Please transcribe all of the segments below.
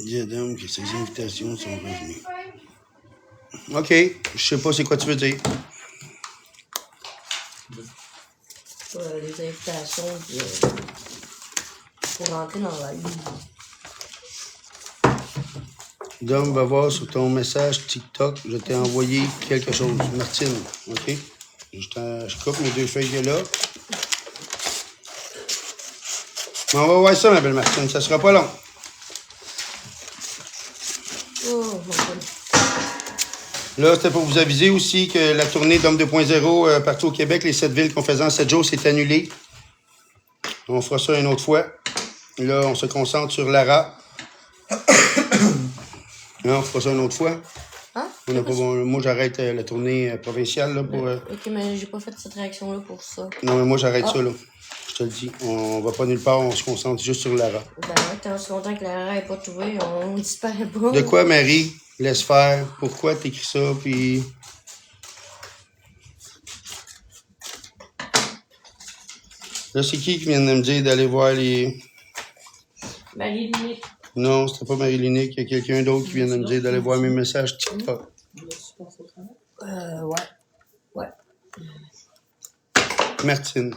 Diadème que ses invitations sont revenues. OK. Je sais pas c'est quoi tu veux dire. Les invitations pour rentrer dans la vie. Dom, va voir sur ton message TikTok. Je t'ai envoyé quelque chose. Martine, OK? Je coupe mes 2 feuilles là. Mais on va voir ça, ma belle Martine. Ça sera pas long. Oh, mon Dieu. Là, c'était pour vous aviser aussi que la tournée d'Homme 2.0 partout au Québec, les 7 villes qu'on faisait en 7 jours, c'est annulé. On fera ça une autre fois. Là, on se concentre sur Lara. Non, on fera ça une autre fois. Hein? Moi, j'arrête la tournée provinciale là, pour... Ok, mais j'ai pas fait cette réaction-là pour ça. Non, mais moi, j'arrête ça, là. Je te le dis. On va pas nulle part, on se concentre juste sur Lara. Ben ouais, tant aussi longtemps que Lara n'est pas trouvée, on disparaît pas. De quoi, Marie? Laisse faire. Pourquoi t'écris ça, puis... Là, c'est qui vient de me dire d'aller voir les... Marie-Lunique. Non, c'était pas Marie-Lunique. Il y a quelqu'un d'autre qui vient de me dire d'aller voir mes messages TikTok. Ouais. Ouais. Martine.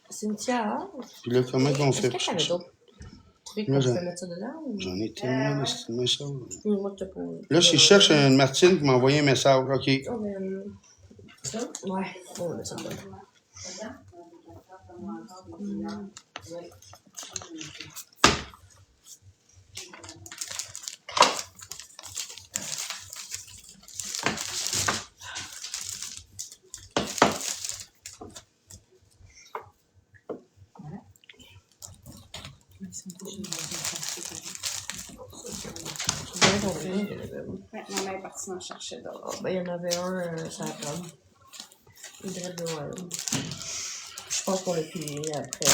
Cynthia, hein? Puis là, comment qu'on fait? Est-ce que t'avais d'autres trucs Moi, qu'on pouvait mettre ça dedans? Ou... J'en ai tellement de choses. Moi, je te pose. Là, je cherche une Martine qui m'a envoyé un message. OK. Oh, ben, ça? Ouais. On va mettre ça dedans. Maman est partie en chercher d'autres. Ben, il y en avait un, ça a comme. Il dirait de je pense qu'on l'a fini après.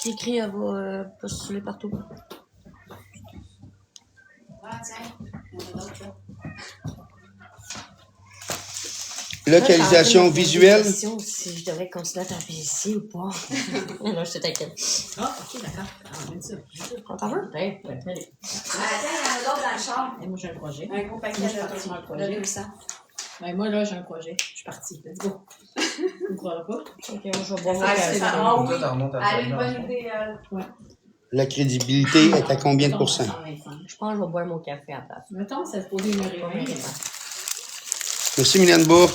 Qui écrit, elle va postuler partout. Ah, tiens, il y en a d'autres là. Localisation visuelle. Si je devrais continuer à travailler ici ou pas. Non, je te t'inquiète. Ah, ok, d'accord. Ah, bien sûr. On t'en veux? Ouais, allez. Attends, il y en a d'autres dans le char. Et moi, j'ai un projet. Un gros paquet Moi, je suis partie sur un projet. de 200. Ben, moi, là, j'ai un projet. Je suis partie. Let's go. Tu me croiras pas? Ok, moi, je vais boire mon Ah, café. c'est ça. Ah oui. Allez, une bonne idée. La crédibilité est à combien de pourcents? 125. Je pense que je vais boire mon café à la place. Mettons, ça se posait une heure et demie. Merci, Mylène Bourg.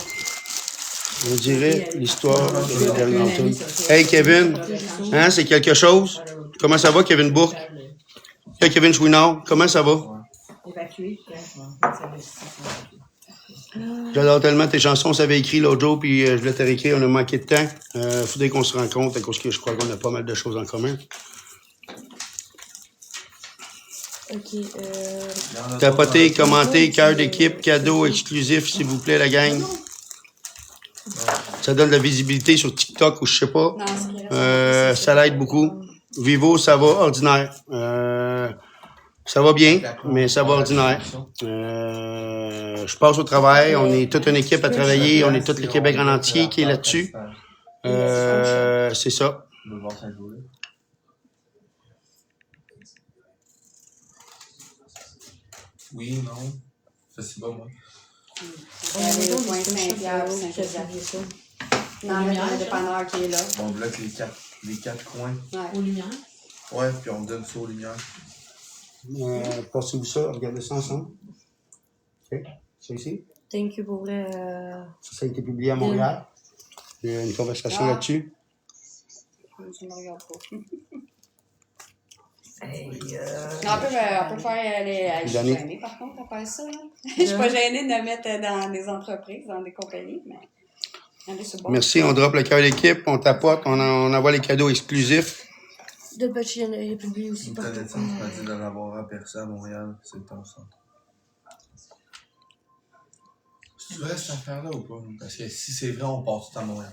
On dirait l'histoire de la dernière tour. Hey, Kevin. Hein, c'est quelque chose? Comment ça va, Kevin Bourg? Hey, Kevin Chouinard. Comment ça va? Évacué. J'adore tellement tes chansons. On s'avait écrit l'autre jour, puis je voulais te réécrire. On a manqué de temps. Faudrait qu'on se rencontre, parce que je crois qu'on a pas mal de choses en commun. Ok, Tapotez, commentez, cœur d'équipe, cadeau exclusif, s'il vous plaît, la gang. Ça donne de la visibilité sur TikTok ou je sais pas. Non, c'est vrai. Ça l'aide beaucoup. Vivo, ça va ordinaire. Ça va bien, mais ça va ordinaire. Je passe au travail. On est toute une équipe à travailler. On est tout le Québec en entier qui est là-dessus. C'est ça. Oui, non. Ça, c'est pas moi. Il y avait le point Saint-Pierre, Saint-Joseph. Non, mais le dépanneur qui est là. On bloque les quatre coins. Aux lumières. Ouais, puis on donne ça aux lumières. Passez-vous ça, regardez ça ensemble. OK. Ça ici. thank you pour vrai. Ça a été publié à Montréal. Il y a une conversation là-dessus. Je ne regarde pas. Hey, Non, on peut faire je suis gênée par contre à faire ça. Là. Je suis pas gênée de le mettre dans des entreprises, dans des compagnies, mais allez, c'est bon. Merci, on drop le cœur d'équipe, on tapote, on envoie les cadeaux exclusifs. de Butch, il y a publié aussi Une partout. connaissance m'a dit d'en avoir aperçu à Montréal. C'est le temps centre. C'est vrai cette affaire-là ou pas? Parce que si c'est vrai, on part tout à Montréal.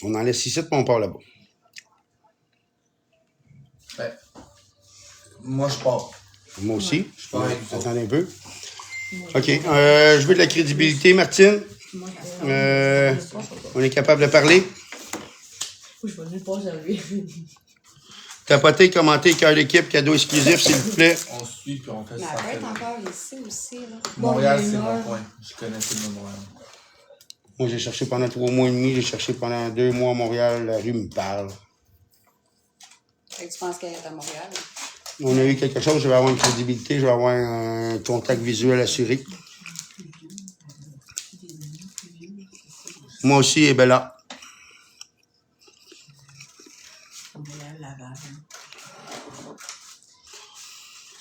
On en laisse ici, puis on part là-bas. Ben, moi, je pars. Moi aussi. Je pars avec vous autres. Attendez un peu. OK. Je veux de la crédibilité, Martine. On est capable de parler. Je vais nulle part servir. Tapotez, commentez, cœur d'équipe, cadeau exclusif, s'il vous plaît. On suit puis on fait Mais ça. elle peut être encore ici aussi, là. Montréal, Bon, il y c'est a une mon heure. coin. Je connais tout le Montréal. Moi, j'ai cherché pendant 3 mois et demi, j'ai cherché pendant 2 mois à Montréal, la rue me parle. Fait que tu penses qu'elle est à Montréal? On a eu quelque chose, je vais avoir une crédibilité, je vais avoir un contact visuel assuré. Moi aussi, et Bella.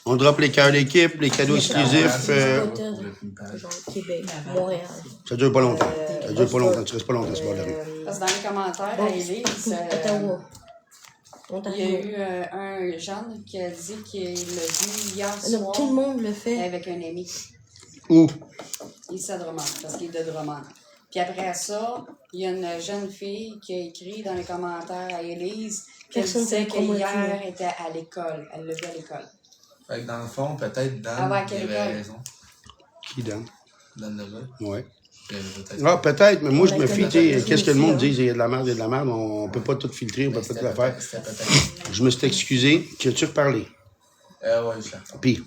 On drop les cœurs d'équipe, les cadeaux exclusifs. Genre Québec, Montréal. Ça dure pas longtemps. Ça dure pas longtemps. Tu restes pas longtemps sur le bord de la rue. Parce que dans les commentaires à Élise, Ottawa. il y a eu un jeune qui a dit qu'il l'a vu hier Non, soir tout le monde le fait. avec un ami. Où? Ici à Drummond, parce qu'il est de Drummond. Puis après ça, il y a une jeune fille qui a écrit dans les commentaires à Élise qu'elle Personne disait ne comprend qu'hier pas. était à l'école. Elle l'a vu à l'école. Fait que dans le fond, peut-être Dan Ah ouais, il quelle avait école? raison. Qui donne? Dan Level. Ouais. Il avait peut-être Ah, peut-être, mais moi, je On me a fie, comme tu sais, ça, qu'est-ce que le monde aussi, dit? Il y a de la merde, il y a de la merde, on peut pas tout filtrer, on peut pas tout la faire. C'était peut-être. Je me suis excusé, tu as-tu reparlé? Ouais, je l'ai reparlé. Puis,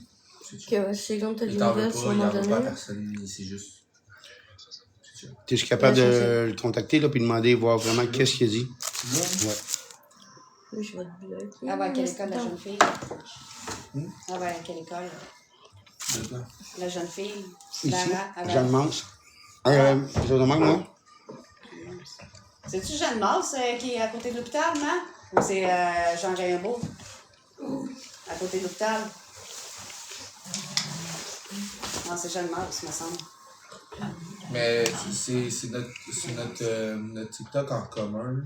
Que c'est comme t'as Il des t'en veut nouvelles pas, sur un il en moment veut pas à donné. personne, c'est juste. C'est ça. t'es-tu capable Ouais, de c'est le contacter, là, puis demander, voir vraiment qu'est-ce qu'il a dit? Ouais. Oui, je vais te bloquer. Elle va à quelle école, la jeune fille? Elle va à quelle école? Dedans. La jeune fille? Ici, Lara, elle va- Jeanne Mance. Je demande, moi? C'est-tu Jeanne Mars qui est à côté de l'hôpital, non? Ou c'est Jean Raimbault? À côté de l'hôpital? Non, c'est Jeanne Mars, me semble. Mais c'est notre TikTok en commun.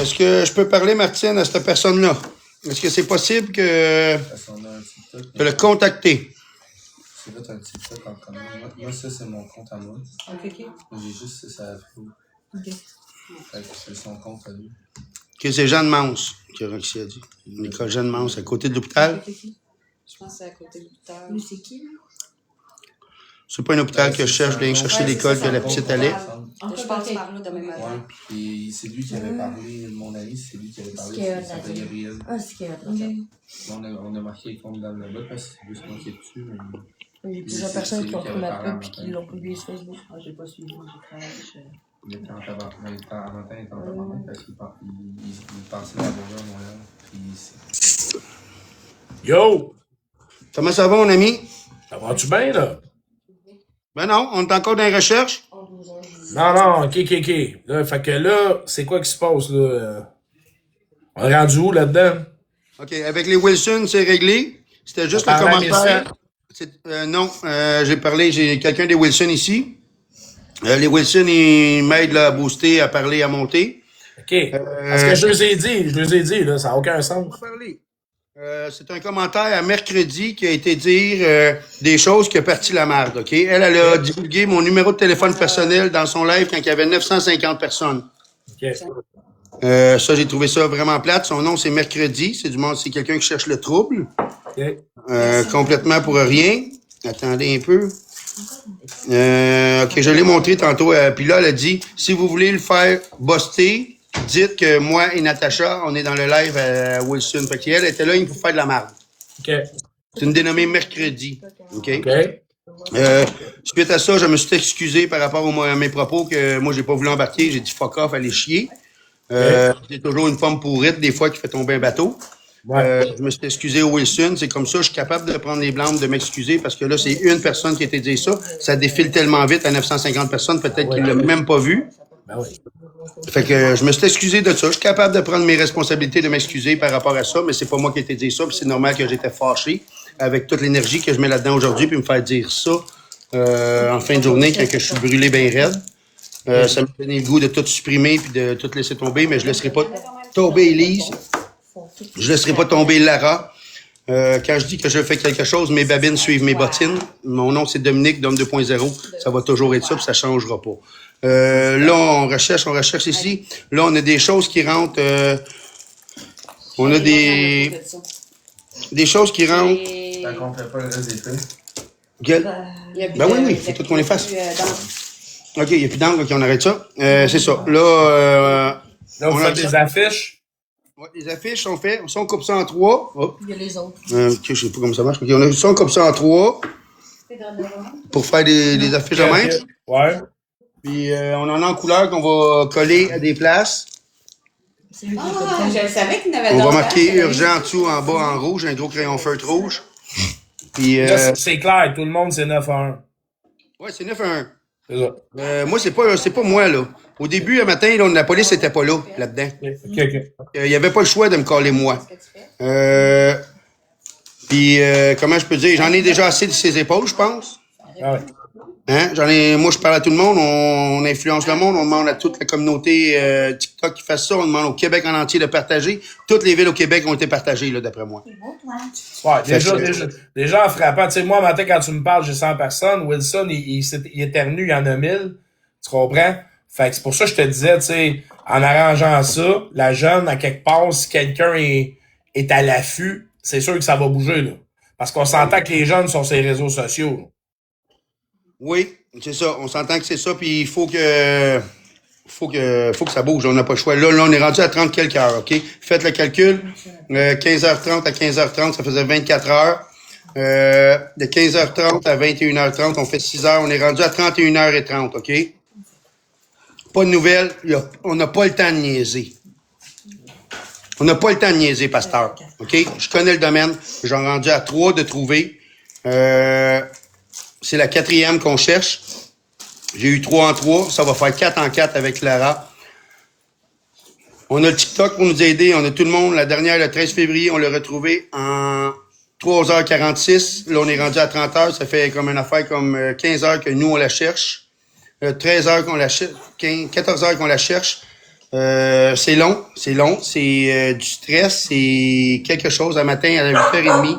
Est-ce que je peux parler, Martine, à cette personne-là? Est-ce que c'est possible que Parce qu'on a un TikTok. de le contacter? C'est fait un TikTok en commun. Moi, ça, c'est mon compte à moi. Ok. J'ai juste ça à vous. Ok. Fait que c'est son compte à lui. Que c'est Jeanne Mance qui a dit. L'école Jeanne Mance, à côté de l'hôpital. Je pense que c'est à côté de l'hôpital. Lui, c'est qui, là? C'est pas un hôpital que je cherche, je viens chercher Ouais, l'école c'est que ça, la ça petite compte allait. pas. Je pense par là demain matin. Ouais, puis c'est lui qui avait parlé, mon ami, c'est lui qui avait parlé, Est-ce que- il s'appelle Gabriel. Ah, c'est qu'il y a On a marqué les comptes dans le bas parce que c'est juste moi qui est dessus, mais Il y a plusieurs personnes qui ont pris ma pub et qui l'ont publié sur Facebook. Ah, j'ai pas suivi, j'ai travaillé. il était en tabac. Il était en matin, il était en tabac parce qu'il pensait à la bourgeois à Montréal. Puis Yo! Comment ça va, mon ami? Ça va-tu bien, là? Ben non, on est encore dans les recherches. Non, non, ok. Là, fait que là, c'est quoi qui se passe, là? On est rendu où, là-dedans? OK, avec les Wilson, c'est réglé. C'était juste un Parler à commentaire. Non, j'ai quelqu'un des Wilson ici. Les Wilson, ils m'aident là, à booster, à parler, à monter. OK. Parce que je les ai dit, là, ça n'a aucun sens. Parler. C'est un commentaire à mercredi qui a été dire des choses qui a parti la merde, OK? Elle a divulgué mon numéro de téléphone personnel dans son live quand il y avait 950 personnes. OK. Ça, j'ai trouvé ça vraiment plate. Son nom, c'est Mercredi. C'est quelqu'un qui cherche le trouble. OK. Complètement pour rien. Attendez un peu. OK, je l'ai montré tantôt. Puis là, elle a dit, si vous voulez le faire buster, dites que moi et Natacha, on est dans le live à Wilson. Fait qu'elle était là, il faut faire de la merde. OK. C'est une dénommée Mercredi. OK? OK. Suite à ça, je me suis excusé par rapport à mes propos que moi, j'ai pas voulu embarquer. J'ai dit fuck off, allez chier. C'est toujours une pomme pourrite, des fois, qui fait tomber un bateau. Ouais. Je me suis excusé au Wilson. C'est comme ça, je suis capable de prendre les blâmes, de m'excuser, parce que là, c'est une personne qui a été dit ça. Ça défile tellement vite à 950 personnes, peut-être qu'ils l'ont même pas vu. Ben oui. Fait que je me suis excusé de ça. Je suis capable de prendre mes responsabilités, de m'excuser par rapport à ça, mais c'est pas moi qui ai été dit ça, puis c'est normal que j'étais fâché avec toute l'énergie que je mets là-dedans aujourd'hui, puis me faire dire ça en fin de journée, quand que je suis brûlé bien raide. Ça me donnait le goût de tout supprimer puis de tout laisser tomber, mais je laisserai pas tomber Élise. Je laisserai pas tomber Lara. Quand je dis que je fais quelque chose, mes babines suivent mes bottines. Mon nom, c'est Dominique, Dom 2.0. Ça va toujours être ça, puis ça changera pas. Là, on recherche ici. Là, on a des choses qui rentrent. On a des choses qui rentrent. tant qu'on fait pas le reste des trucs. Ben oui, il faut tout qu'on les fasse. OK, il n'y a plus d'angle, OK, on arrête ça. C'est ça. Là, Là, vous on faites des affiches? Ouais, les affiches sont faites. Ça, on coupe ça en 3. Oh. Il y a les autres. Ok, je sais pas comment ça marche. Ok, on coupe ça en 3 pour faire des affiches de même. Ouais. Puis on en a en couleur qu'on va coller à des places. C'est lui qui Ah, a fait je savais qu'il y en avait On va d'autres. marquer urgent en dessous, en bas, en rouge, un gros crayon feutre rouge. Puis, Là, c'est clair, tout le monde, c'est 9 à 1. ouais, c'est 9 à 1. C'est ça. Moi, c'est pas moi, là. Au début, le matin, là, la police n'était pas là-dedans. OK. Il n'y avait pas le choix de me coller moi. Qu'est-ce que tu fais? Puis, comment je peux dire? J'en ai déjà assez de ses épaules, je pense. Ah ouais. Hein? Moi, je parle à tout le monde, on influence le monde, on demande à toute la communauté TikTok qui fasse ça, on demande au Québec en entier de partager. Toutes les villes au Québec ont été partagées, là, d'après moi. Ouais, déjà en frappant. Tu sais, moi, matin, quand tu me parles, j'ai 100 personnes. Wilson, il éternue, il y en a 1000. Tu comprends? Fait que c'est pour ça que je te disais, tu sais, en arrangeant ça, la jeune, à quelque part, si quelqu'un est à l'affût, c'est sûr que ça va bouger, là. Parce qu'on s'entend que les jeunes sont sur les réseaux sociaux, là. Oui, c'est ça. On s'entend que c'est ça, puis il faut que ça bouge. On n'a pas le choix. Là, on est rendu à 30 quelques heures, OK? Faites le calcul. 15h30 à 15h30, ça faisait 24 heures. De 15h30 à 21h30, on fait 6 heures. On est rendu à 31h30, OK? Pas de nouvelles. On n'a pas le temps de niaiser. On n'a pas le temps de niaiser, pasteur. OK? Je connais le domaine. J'en ai rendu à 3 de trouver. C'est la 4e qu'on cherche. J'ai eu 3 en 3. Ça va faire 4 en 4 avec Clara. On a le TikTok pour nous aider. On a tout le monde. La dernière, le 13 février, on l'a retrouvé en 3h46. Là, on est rendu à 30 heures. Ça fait comme une affaire comme 15 heures que nous, on la cherche. 13 heures qu'on la cherche. 14 heures qu'on la cherche. C'est long. C'est du stress. C'est quelque chose. Un matin, à 8h30,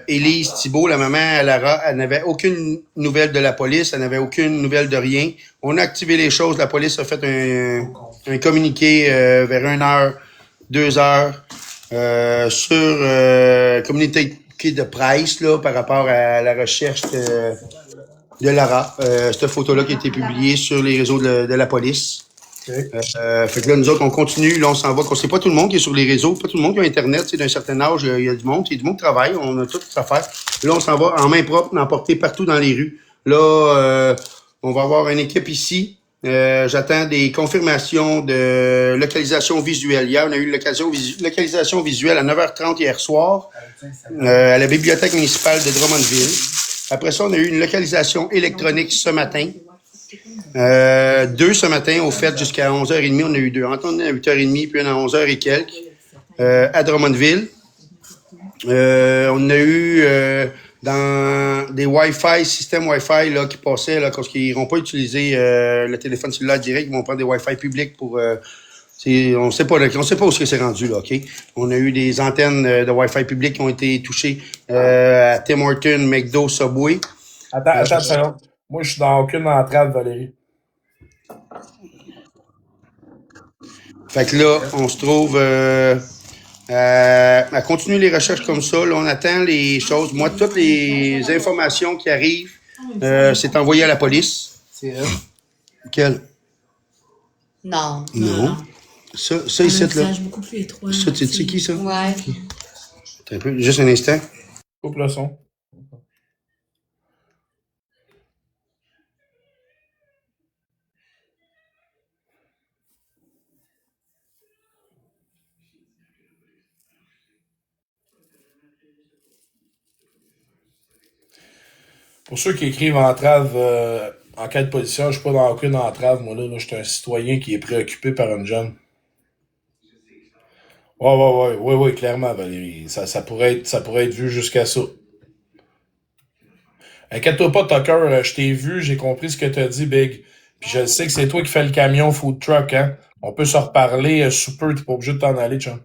Élise Thibault, la maman à Lara, elle n'avait aucune nouvelle de la police, elle n'avait aucune nouvelle de rien. On a activé les choses, la police a fait un communiqué vers 1h, 2h sur communiqué de presse là, par rapport à la recherche de Lara. Cette photo-là qui a été publiée sur les réseaux de la police. Okay. Fait que là, nous autres, on continue, là, on s'en va. C'est pas tout le monde qui est sur les réseaux, pas tout le monde qui a Internet, tu sais, d'un certain âge, il y a du monde, il y a du monde qui travaille, on a tout à faire. Là, on s'en va en main propre, emporter partout dans les rues. Là, on va avoir une équipe ici. J'attends des confirmations de localisation visuelle. Hier, on a eu une localisation visuelle à 9h30 hier soir, à la bibliothèque municipale de Drummondville. Après ça, on a eu une localisation électronique ce matin. 2 ce matin, au fait, jusqu'à 11h30, on a eu 2. Antoine à 8h30, puis une à 11h et quelques, à Drummondville. On a eu dans des Wi-Fi, systèmes Wi-Fi là, qui passaient, là, parce qu'ils n'iront pas utiliser le téléphone cellulaire direct, ils vont prendre des Wi-Fi publics pour... on sait pas où c'est rendu, là, OK? On a eu des antennes de Wi-Fi public qui ont été touchées à Tim Hortons, McDo, Subway. Attends une seconde. Moi, je suis dans aucune entrave, Valérie. Fait que là, on se trouve à continuer les recherches comme ça. Là, on attend les choses. Moi, toutes les informations qui arrivent, c'est envoyé à la police. C'est elle? Quelle? Non. Non. Ça ici, là. Beaucoup plus étroit. Ça, tu sais qui, ça? Ouais. Un peu, juste un instant. Coupe le son. Pour ceux qui écrivent entrave en cas de position, je suis pas dans aucune entrave, moi là, je suis un citoyen qui est préoccupé par une jeune. Ouais, clairement, Valérie. Ça pourrait être vu jusqu'à ça. Inquiète-toi pas, Tucker, je t'ai vu, j'ai compris ce que t'as dit, Big. Puis je sais que c'est toi qui fais le camion food truck, hein. On peut se reparler sous peu, t'es pas obligé de t'en aller, chum.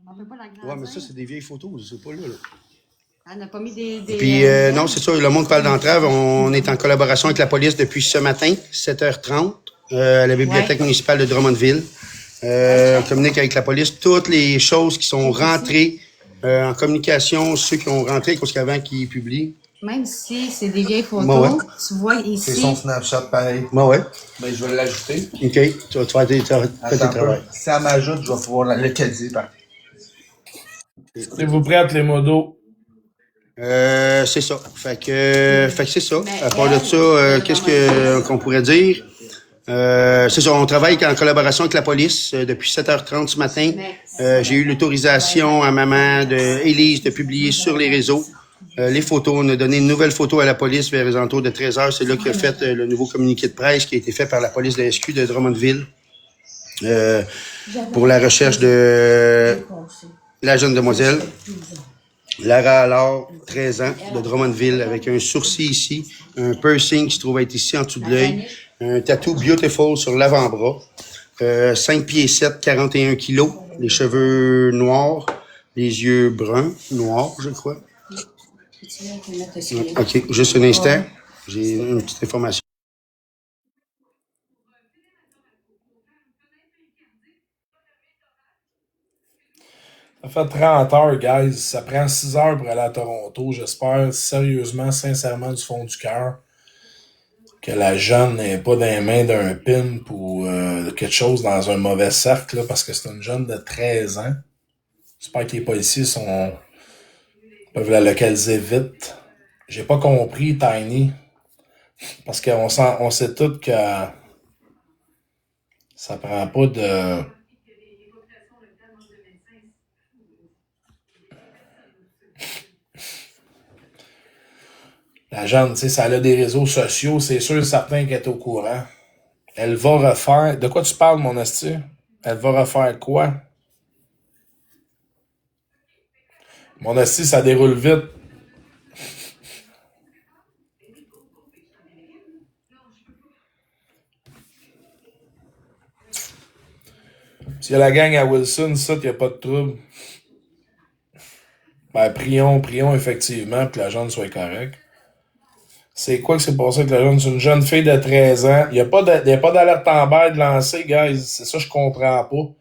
On peut pas la grandir. Ouais, mais ça, c'est des vieilles photos, c'est pas là. Elle n'a pas mis des Puis, non, c'est ça, le monde parle d'entrave. On est en collaboration avec la police depuis ce matin, 7h30, à la bibliothèque municipale de Drummondville. On communique avec la police. Toutes les choses qui sont rentrées en communication, ceux qui ont rentré, parce qu'avant qu'ils publient. même si c'est des vieilles photos, Ouais. tu vois C'est ici. son Snapchat pareil. Ouais. Mais je vais l'ajouter. OK. Tu vas faire tes Attends un peu. travail. Si elle m'ajoute, je vais pouvoir la localiser. Êtes-vous prêtes, les modos? C'est ça. Fait que c'est ça. Mais À part de elle, ça, qu'est-ce qu'on pourrait dire? C'est ça, on travaille en collaboration avec la police depuis 7h30 ce matin. J'ai eu l'autorisation à maman Élise de publier sur les réseaux les photos. On a donné une nouvelle photo à la police vers les alentours de 13h. C'est là qu'a fait le nouveau communiqué de presse qui a été fait par la police de SQ de Drummondville pour la recherche de la jeune demoiselle. Lara Allard, 13 ans, de Drummondville, avec un sourcil ici, un piercing qui se trouve être ici en dessous de l'œil, un tatou Beautiful sur l'avant-bras, 5 pieds 7, 41 kilos, les cheveux noirs, les yeux bruns, noirs, je crois. OK, juste un instant, j'ai une petite information. Ça fait 30 heures, guys. Ça prend 6 heures pour aller à Toronto. J'espère sérieusement, sincèrement, du fond du cœur, que la jeune n'est pas dans les mains d'un pimp ou quelque chose dans un mauvais cercle, là, parce que c'est une jeune de 13 ans. J'espère que les policiers peuvent la localiser vite. J'ai pas compris, Tiny, parce qu'on sait tous que ça prend pas de... La jeune, tu sais, ça a des réseaux sociaux, c'est sûr et certain qu'elle est au courant. Elle va refaire... De quoi tu parles, mon esti? Elle va refaire quoi? Mon esti, ça déroule vite. S'il y a la gang à Wilson, ça, il n'y a pas de trouble. Ben, prions effectivement que la jeune soit correcte. C'est quoi que c'est passé avec la jeune? C'est une jeune fille de 13 ans. Il n'y a pas d'alerte en bail de lancer, guys. C'est ça que je comprends pas.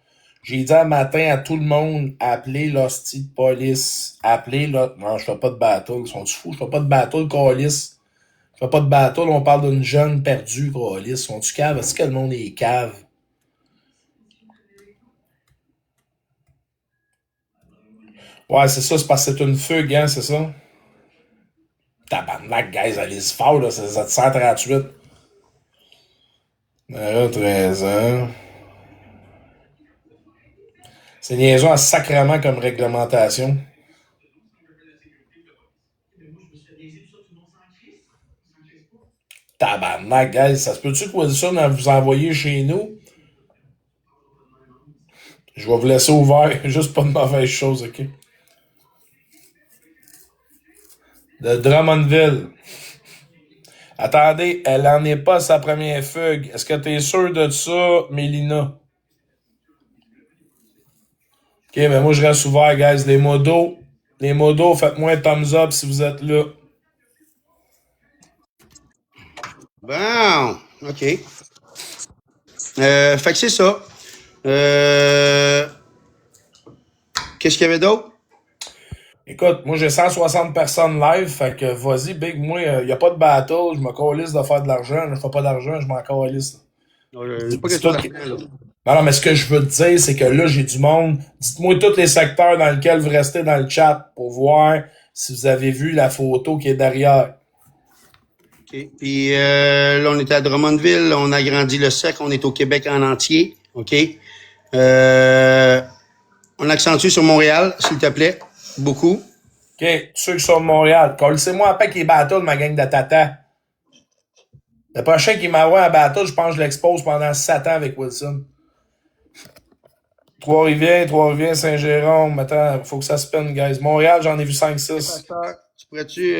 J'ai dit un matin à tout le monde, appelez l'hostie de police. Non, je fais pas de battle. Ils sont fous? Je fais pas de battle, calice. Je fais pas de battle. On parle d'une jeune perdue, calice. Sont-tu cave? Est-ce que le monde est cave? Ouais, c'est ça. C'est parce que c'est une fugue, hein, c'est ça? Tabarnak, guys, allez-y fort, là, c'est 738. 13 ans. C'est niaiseux en sacrement comme réglementation. Tabarnak, guys, ça se peut-tu que Wilson a vous envoyé chez nous? Je vais vous laisser ouvert, juste pas de mauvaises choses, ok? De Drummondville. Attendez, elle en est pas sa première fugue. Est-ce que t'es sûr de ça, Mélina? Ok, mais moi je reste ouvert, guys. Les modos, faites-moi un thumbs up si vous êtes là. Bon, OK. Fait que c'est ça. Qu'est-ce qu'il y avait d'autre? Écoute, moi j'ai 160 personnes live, fait que vas-y, Big, moi, y a pas de battle, je me calisse de faire de l'argent, je fais pas d'argent, je m'en calisse. Non, pas question d'argent, là. Non, mais ce que je veux te dire, c'est que là, j'ai du monde. Dites-moi tous les secteurs dans lesquels vous restez dans le chat pour voir si vous avez vu la photo qui est derrière. OK. Puis là, on est à Drummondville, on a agrandi le cercle, on est au Québec en entier. OK. On accentue sur Montréal, s'il te plaît. Beaucoup. OK, ceux qui sont de Montréal, collez-moi après qu'il y ait battle, ma gang de tata. Le prochain qui m'envoie un battle, je pense que je l'expose pendant 7 ans avec Wilson. Trois-Rivières, Saint-Jérôme. Attends, faut que ça se peine, guys. Montréal, j'en ai vu 5-6. Tu pourrais-tu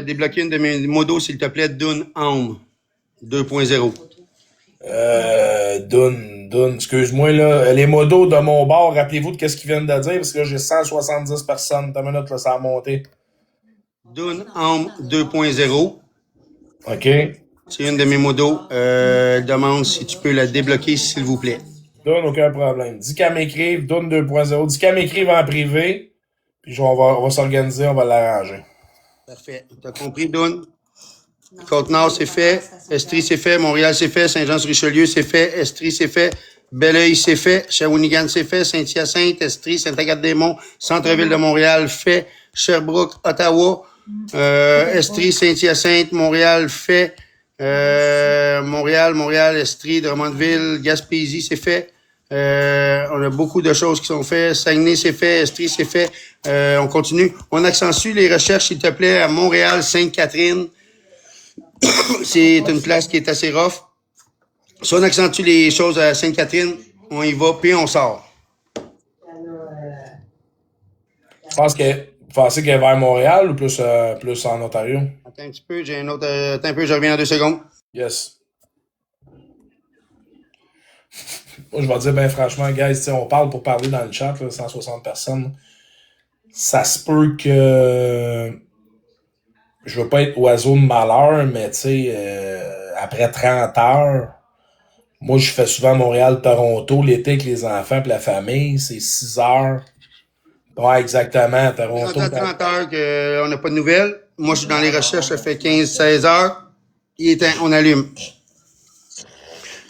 débloquer une de mes modos, s'il te plaît, Dune Home 2.0? Dune, excuse-moi, là. Les modos de mon bord, rappelez-vous de qu'est-ce qu'ils viennent de dire, parce que là, j'ai 170 personnes. T'as une minute, là, ça a monté. Dune Home 2.0. OK. C'est une de mes modos. Elle demande si tu peux la débloquer, s'il vous plaît. Dune, aucun problème. Dis qu'elle m'écrive, Dune 2.0. Dis qu'elle m'écrive en privé, puis on va s'organiser, on va l'arranger. Parfait. T'as compris, Doune? Côte-Nord, c'est fait. Estrie, c'est fait. Montréal, c'est fait. Saint-Jean-sur-Richelieu, c'est fait. Estrie, c'est fait. Belleuil, c'est fait. Shawinigan, c'est fait. Saint-Hyacinthe, Estrie, Saint-Agathe-des-Monts, Centre-Ville de Montréal, fait. Sherbrooke, Ottawa, Estrie, Saint-Hyacinthe, Montréal, fait. Montréal, Estrie, Drummondville, Gaspésie, c'est fait. On a beaucoup de choses qui sont faites. Saguenay, c'est fait. Estrie, c'est fait. On continue. On accentue les recherches, s'il te plaît, à Montréal, Sainte-Catherine. C'est une place qui est assez rough. Si on accentue les choses à Sainte-Catherine, on y va, puis on sort. Je pense que vous pensez qu'elle est vers Montréal ou plus en Ontario? Attends un petit peu, j'ai un autre. Attends un peu, je reviens dans 2 secondes. Yes. Moi, je vais dire, ben franchement, guys, on parle pour parler dans le chat, là, 160 personnes. Ça se peut que je veux pas être oiseau de malheur, mais tu sais, après 30 heures, moi, je fais souvent Montréal-Toronto l'été avec les enfants et la famille. C'est 6 heures. Ouais, exactement. Toronto. 30 heures qu'on n'a pas de nouvelles. Moi, je suis dans les recherches, ça fait 15-16 heures. Il est éteint, on allume.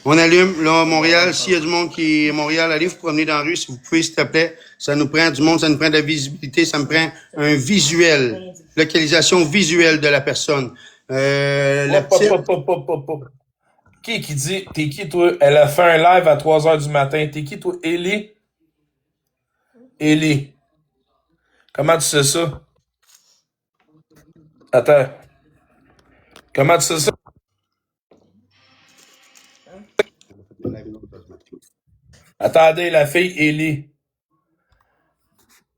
On allume, là, Montréal, s'il y a du monde qui est Montréal, allez vous promener dans la rue, si vous pouvez, s'il te plaît. Ça nous prend du monde, ça nous prend de la visibilité, ça me prend un visuel, localisation visuelle de la personne. La petite... Qui dit, t'es qui toi? Elle a fait un live à 3h du matin. T'es qui toi? Ellie? Ellie. Comment tu sais ça? Attends. Comment tu sais ça? Attendez, la fille Ellie.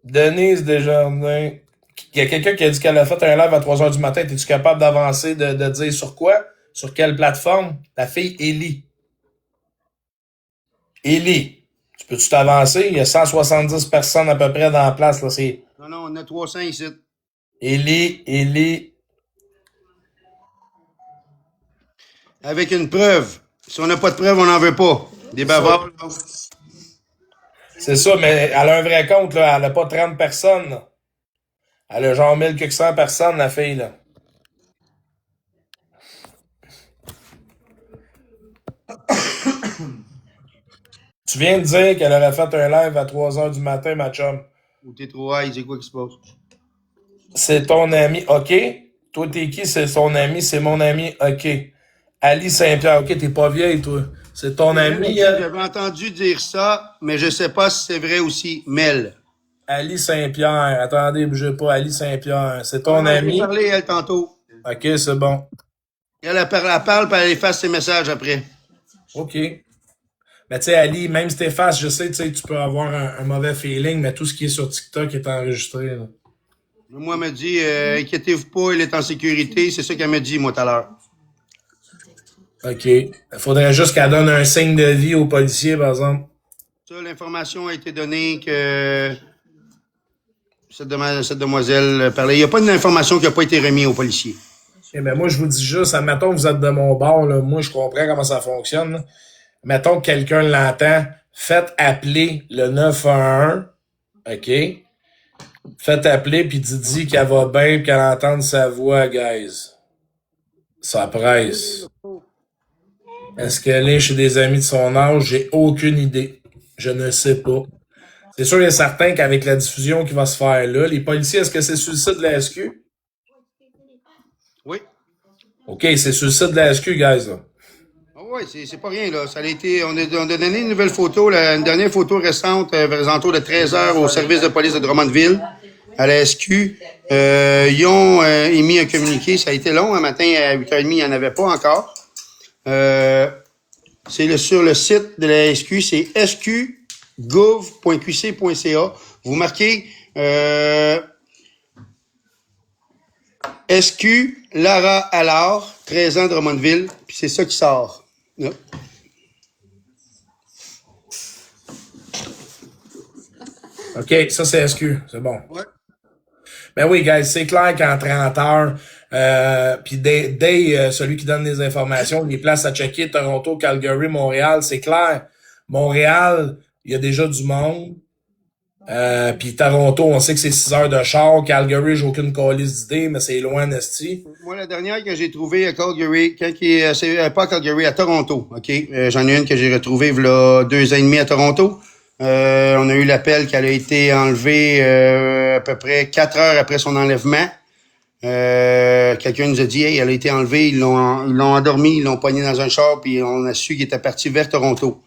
Denise Desjardins. Il y a quelqu'un qui a dit qu'elle a fait un live à 3h du matin. Es-tu capable d'avancer, de dire sur quoi? Sur quelle plateforme? La fille Ellie. Ellie. Tu peux-tu t'avancer? Il y a 170 personnes à peu près dans la place. Là. C'est... Non, on a 300 ici. Ellie. Avec une preuve. Si on n'a pas de preuve, on n'en veut pas. Des bavards, là. C'est ça, mais elle a un vrai compte, là. Elle a pas 30 personnes, là. Elle a genre 1400 personnes, la fille, là. Tu viens de dire qu'elle aurait fait un live à 3h du matin, ma chum. Ou t'es trop high, c'est quoi qui se passe? C'est ton ami, OK. Toi, t'es qui? C'est son ami, c'est mon ami, OK. Ali Saint-Pierre, OK, t'es pas vieille, toi. C'est ton ami. J'avais entendu dire ça, mais je sais pas si c'est vrai aussi. Mel. Ali Saint-Pierre. Attendez, bougez pas. Ali Saint-Pierre. C'est ton ami. Elle a parlé, elle, tantôt. OK, c'est bon. Elle parle, puis elle efface ses messages après. OK. Mais tu sais, Ali, même si t'effaces, je sais, tu peux avoir un mauvais feeling, mais tout ce qui est sur TikTok est enregistré, là. Moi, elle me dit, inquiétez-vous pas, il est en sécurité. C'est ça qu'elle me dit, moi, tout à l'heure. OK. Il faudrait juste qu'elle donne un signe de vie aux policiers, par exemple. Ça, l'information a été donnée que cette demoiselle parlait. Il n'y a pas d'information qui n'a pas été remise aux policiers. Eh ben moi, je vous dis juste, admettons que vous êtes de mon bord, là, moi, je comprends comment ça fonctionne. Là. Mettons que quelqu'un l'entend, faites appeler le 911, OK? Faites appeler, puis dis qu'elle va bien, puis qu'elle entende sa voix, guys. Ça presse. Est-ce qu'elle est chez des amis de son âge? J'ai aucune idée. Je ne sais pas. C'est sûr et certain qu'avec la diffusion qui va se faire là, les policiers, est-ce que c'est sur le site de la SQ? Oui. OK, c'est sur le site de la SQ, guys. Là. Ah oui, c'est pas rien, là. Ça a été, on a donné une nouvelle photo, une dernière photo récente, vers les alentours de 13 heures au service de police de Drummondville, à la SQ. Ils ont émis un communiqué. Ça a été long. Un matin, à 8h30, il n'y en avait pas encore. C'est sur le site de la SQ, c'est sqgov.qc.ca. Vous marquez SQ Lara Allard, 13 ans de Drummondville, puis c'est ça qui sort. Là. OK, ça c'est SQ, c'est bon. Ouais. Ben oui, guys, c'est clair qu'en 30 heures, puis dès celui qui donne les informations, les places à checker, Toronto, Calgary, Montréal, c'est clair. Montréal, il y a déjà du monde. Puis Toronto, on sait que c'est 6 heures de char. Calgary, j'ai aucune calice d'idée, mais c'est loin, Nasty. Moi, la dernière que j'ai trouvée à Calgary, c'est pas à Calgary, à Toronto, OK? J'en ai une que j'ai retrouvée il y a 2 ans et demi à Toronto. On a eu l'appel qu'elle a été enlevée à peu près 4 heures après son enlèvement. Quelqu'un nous a dit, hey, elle a été enlevée, ils l'ont endormie, ils l'ont poignée dans un char, puis on a su qu'il était parti vers Toronto.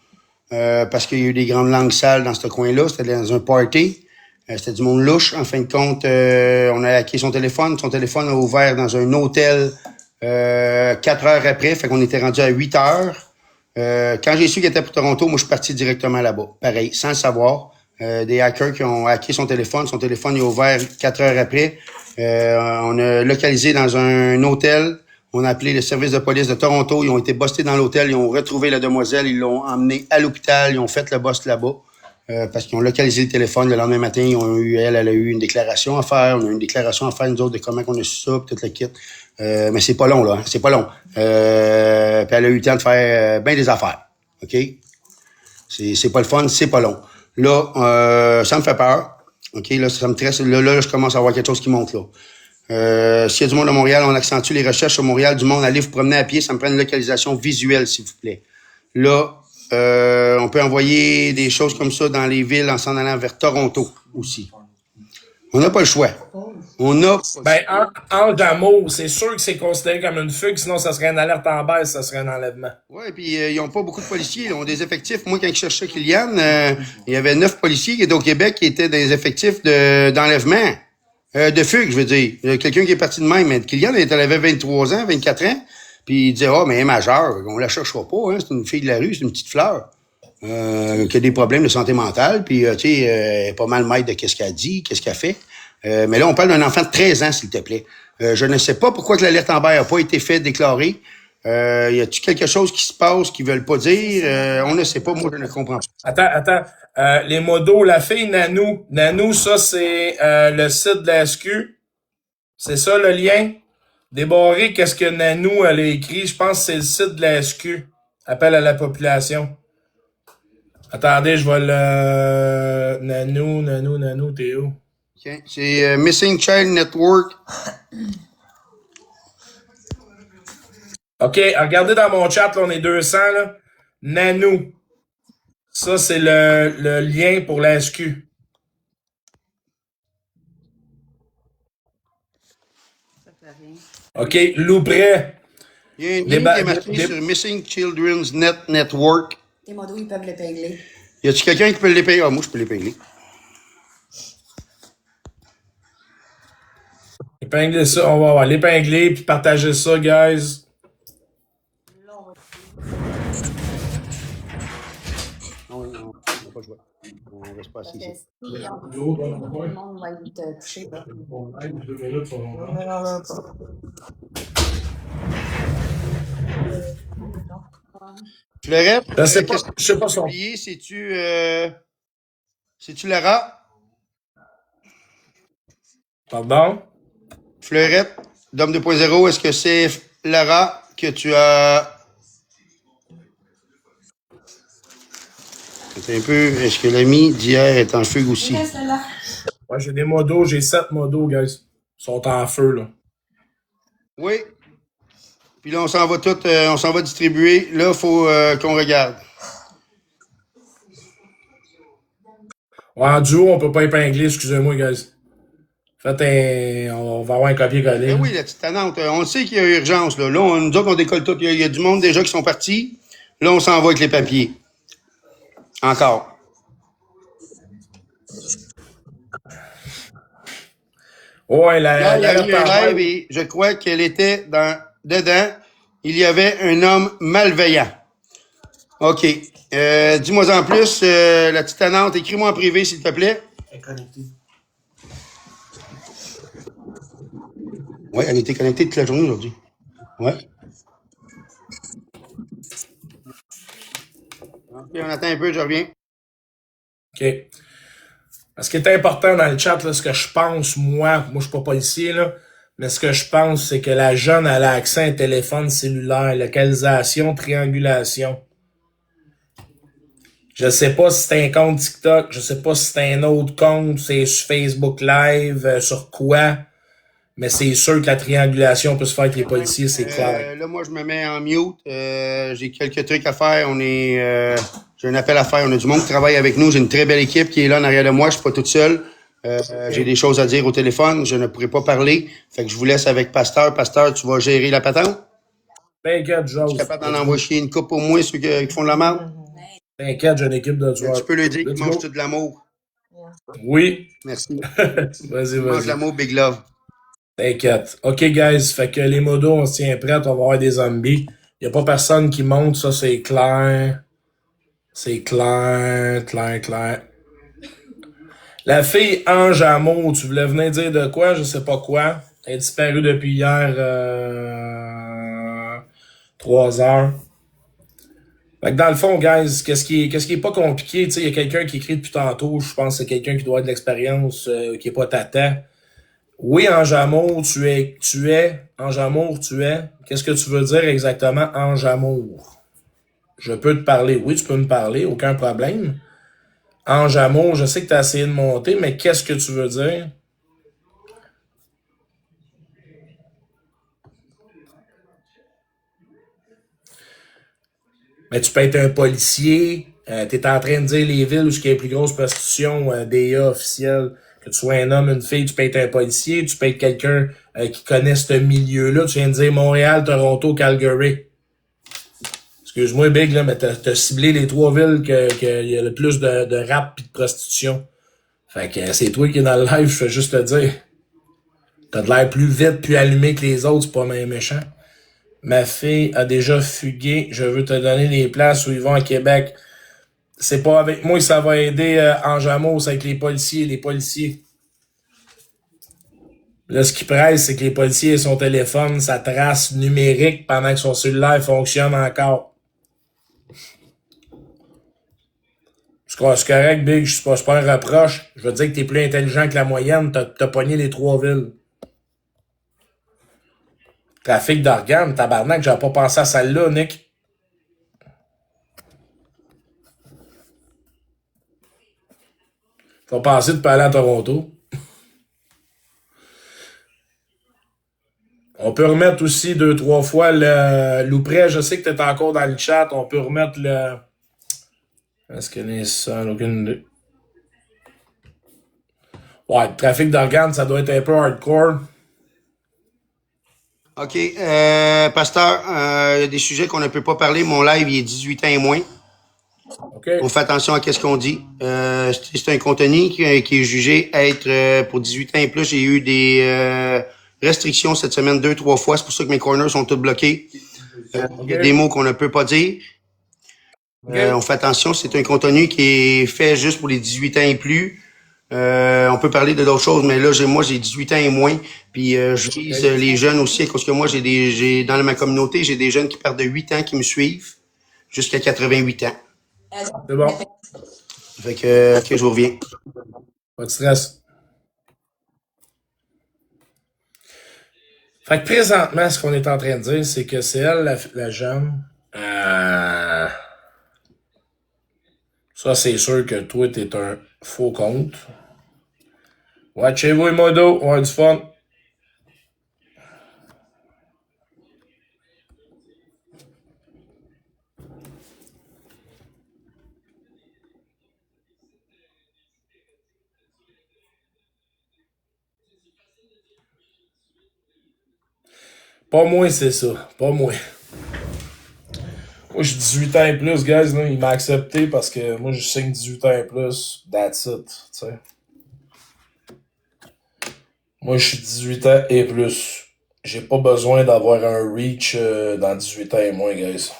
Parce qu'il y a eu des grandes langues sales dans ce coin-là. C'était dans un party. C'était du monde louche. En fin de compte, on a hacké son téléphone. Son téléphone a ouvert dans un hôtel 4 heures après. Fait qu'on était rendu à 8 heures. Quand j'ai su qu'il était pour Toronto, moi, je suis parti directement là-bas. Pareil, sans le savoir. Des hackers qui ont hacké son téléphone. Son téléphone est ouvert 4 heures après. On a localisé dans un hôtel. On a appelé le service de police de Toronto. Ils ont été bustés dans l'hôtel. Ils ont retrouvé la demoiselle. Ils l'ont emmenée à l'hôpital. Ils ont fait le bust là-bas. Parce qu'ils ont localisé le téléphone. Le lendemain matin, elle a eu une déclaration à faire. On a eu une déclaration à faire, nous autres, de comment on a su ça, puis tout le kit. Mais c'est pas long, là. C'est pas long. Puis elle a eu le temps de faire bien des affaires. OK? C'est pas le fun, c'est pas long. Là, ça me fait peur. OK? Là, ça me stresse. Là, je commence à avoir quelque chose qui monte, là. S'il y a du monde à Montréal, on accentue les recherches sur Montréal, du monde, allez vous promener à pied, ça me prend une localisation visuelle, s'il vous plaît. Là, on peut envoyer des choses comme ça dans les villes en s'en allant vers Toronto aussi. On n'a pas le choix. En d'amour, c'est sûr que c'est considéré comme une fugue, sinon ça serait une alerte en baisse, ça serait un enlèvement. Ouais, puis ils ont pas beaucoup de policiers, ils ont des effectifs. Moi, quand je cherchais Kylian, il y avait 9 policiers qui étaient au Québec qui étaient dans les effectifs d'enlèvement. De fugue, je veux dire. Quelqu'un qui est parti de même. Mais Kylian, elle avait 23 ans, 24 ans. Puis il disait, mais elle est majeure. On la cherchera pas, hein. C'est une fille de la rue, c'est une petite fleur. Qui a des problèmes de santé mentale. Puis, tu sais, elle est pas mal maître de qu'est-ce qu'elle dit, qu'est-ce qu'elle fait. Mais là, on parle d'un enfant de 13 ans, s'il te plaît. Je ne sais pas pourquoi que l'alerte Amber n'a pas été faite, déclarée. Y a-tu quelque chose qui se passe qu'ils veulent pas dire? On ne sait pas. Moi, je ne comprends pas. Attends. Les modos, la fille Nanou. Nanou, ça, c'est le site de la SQ. C'est ça, le lien? Débarrer, qu'est-ce que Nanou, elle a écrit? Je pense que c'est le site de la SQ. Appel à la population. Attendez, je vais le... Nanou, t'es où? Okay. C'est Missing Child Network. OK, regardez dans mon chat, là, on est 200, là. Nanou. Ça, c'est le lien pour la SQ. OK, Loupret. Il y a une ligne qui est marquée sur Missing Children's Network. Les modos, ils peuvent l'épingler. Y a-tu quelqu'un qui peut l'épingler? Ah, moi, je peux l'épingler. Épingler ça, on va l'épingler puis partager ça, guys. Non, on va pas jouer. On reste pas assis ici. Tout le monde va être touché. Fleurette, Je sais pas son. C'est-tu Lara? Pardon? Fleurette, Dom 2.0, est-ce que c'est Lara que tu as... C'est un peu... Est-ce que l'ami d'hier est en fugue aussi? Ouais, j'ai des modos, j'ai 7 modos, guys. Ils sont en feu, là. Oui. Puis là, on s'en va distribuer. Là, il faut qu'on regarde. Ouais, en duo, on peut pas épingler, excusez-moi, guys. On va avoir un copier-coller. Ben oui, la petite tannante. On le sait qu'il y a urgence, là. Là, nous autres, on décolle tout. Il y a du monde déjà qui sont partis. Là, on s'en va avec les papiers. Encore. Ouais, Là, il y a eu un live et je crois qu'elle était dedans. Il y avait un homme malveillant. OK. Dis-moi en plus, la petite tannante, écris-moi en privé, s'il te plaît. Elle est connectée. Oui, elle était connectée toute la journée aujourd'hui. Ouais. OK, on attend un peu, je reviens. OK. Ce qui est important dans le chat, là, ce que je pense, moi je suis pas policier, là, mais ce que je pense, c'est que la jeune elle a accès à un téléphone cellulaire, localisation, triangulation. Je sais pas si c'est un compte TikTok, je sais pas si c'est un autre compte, c'est sur Facebook Live, sur quoi, mais c'est sûr que la triangulation peut se faire avec les policiers, c'est clair. Là, moi, je me mets en mute. J'ai quelques trucs à faire. J'ai un appel à faire. On a du monde qui travaille avec nous. J'ai une très belle équipe qui est là en arrière de moi. Je suis pas toute seule. J'ai des choses à dire au téléphone. Je ne pourrai pas parler. Fait que je vous laisse avec Pasteur. Pasteur, tu vas gérer la patente? T'inquiète, Tu es Jose. capable d'en envoyer une coupe au moins, ceux qui font de la merde? T'inquiète, j'ai une équipe de joueurs. Tu peux lui dire Let's qu'il mange go. tout de l'amour. Oui. Merci. Vas-y, Mange de vas-y. l'amour, Big Love. T'inquiète. OK, guys. Fait que les modos, on se tient prêt. On va avoir des zombies. Y a pas personne qui monte. Ça, c'est clair. C'est clair, clair, clair. La fille Ange Amour, tu voulais venir dire de quoi? Je sais pas quoi. Elle est disparue depuis hier 3 heures. Fait que dans le fond, guys, qu'est-ce qui est pas compliqué? Tu sais, il y a quelqu'un qui écrit depuis tantôt. Je pense que c'est quelqu'un qui doit avoir de l'expérience, qui est pas tata. Oui, Ange Amour, tu es. Ange Amour, tu es. Qu'est-ce que tu veux dire exactement, Ange Amour? Je peux te parler. Oui, tu peux me parler, aucun problème. Ange Amour, je sais que tu as essayé de monter, mais qu'est-ce que tu veux dire? Mais tu peux être un policier, tu es en train de dire les villes où il y a les plus grosses prostitutions, DA officielle, que tu sois un homme, une fille, tu peux être un policier, tu peux être quelqu'un qui connaît ce milieu-là. Tu viens de dire Montréal, Toronto, Calgary. Excuse-moi, Big, là, mais t'as ciblé les 3 villes qu'il y a le plus de rap pis de prostitution. Fait que c'est toi qui es dans le live, je fais juste te dire. T'as de l'air plus vite, plus allumé que les autres, c'est pas même méchant. Ma fille a déjà fugué, je veux te donner les places où ils vont à Québec. C'est pas avec moi que ça va aider Ange Amour, c'est avec les policiers. Là, ce qui presse, c'est que les policiers, son téléphone, sa trace numérique pendant que son cellulaire fonctionne encore. C'est correct, Big, c'est pas un reproche. Je veux dire que t'es plus intelligent que la moyenne, t'as pogné les 3 villes. Trafic d'organes, tabarnak, j'avais pas pensé à celle-là, Nick. Faut penser de pas aller à Toronto. On peut remettre aussi 2-3 fois le Loupré. Je sais que t'es encore dans le chat. On peut remettre le... Est-ce que c'est ça? Aucune idée. Ouais, le trafic d'organes, ça doit être un peu hardcore. OK. Pasteur, il y a des sujets qu'on ne peut pas parler. Mon live, il est 18 ans et moins. OK. On fait attention à ce qu'on dit. C'est un contenu qui est jugé être pour 18 ans et plus. J'ai eu des restrictions cette semaine 2-3 fois. C'est pour ça que mes corners sont tous bloqués. Il y a des mots qu'on ne peut pas dire. On fait attention. C'est un contenu qui est fait juste pour les 18 ans et plus. On peut parler de d'autres choses, mais là, moi, j'ai 18 ans et moins. Puis je vise les jeunes aussi, parce que moi, dans ma communauté, j'ai des jeunes qui partent de 8 ans qui me suivent jusqu'à 88 ans. C'est bon. Fait que, OK, je vous reviens. Pas de stress. Fait que présentement, ce qu'on est en train de dire, c'est que c'est elle, la jeune. Ça, c'est sûr que toi, t'es un faux compte. Watchez-vous, modo, on a du fun. Pas moi, c'est ça. Pas moi. Moi, j'ai 18 ans et plus, guys. Là, il m'a accepté parce que moi, je signe 18 ans et plus. That's it. T'sais. Moi, je suis 18 ans et plus. J'ai pas besoin d'avoir un reach dans 18 ans et moins, guys.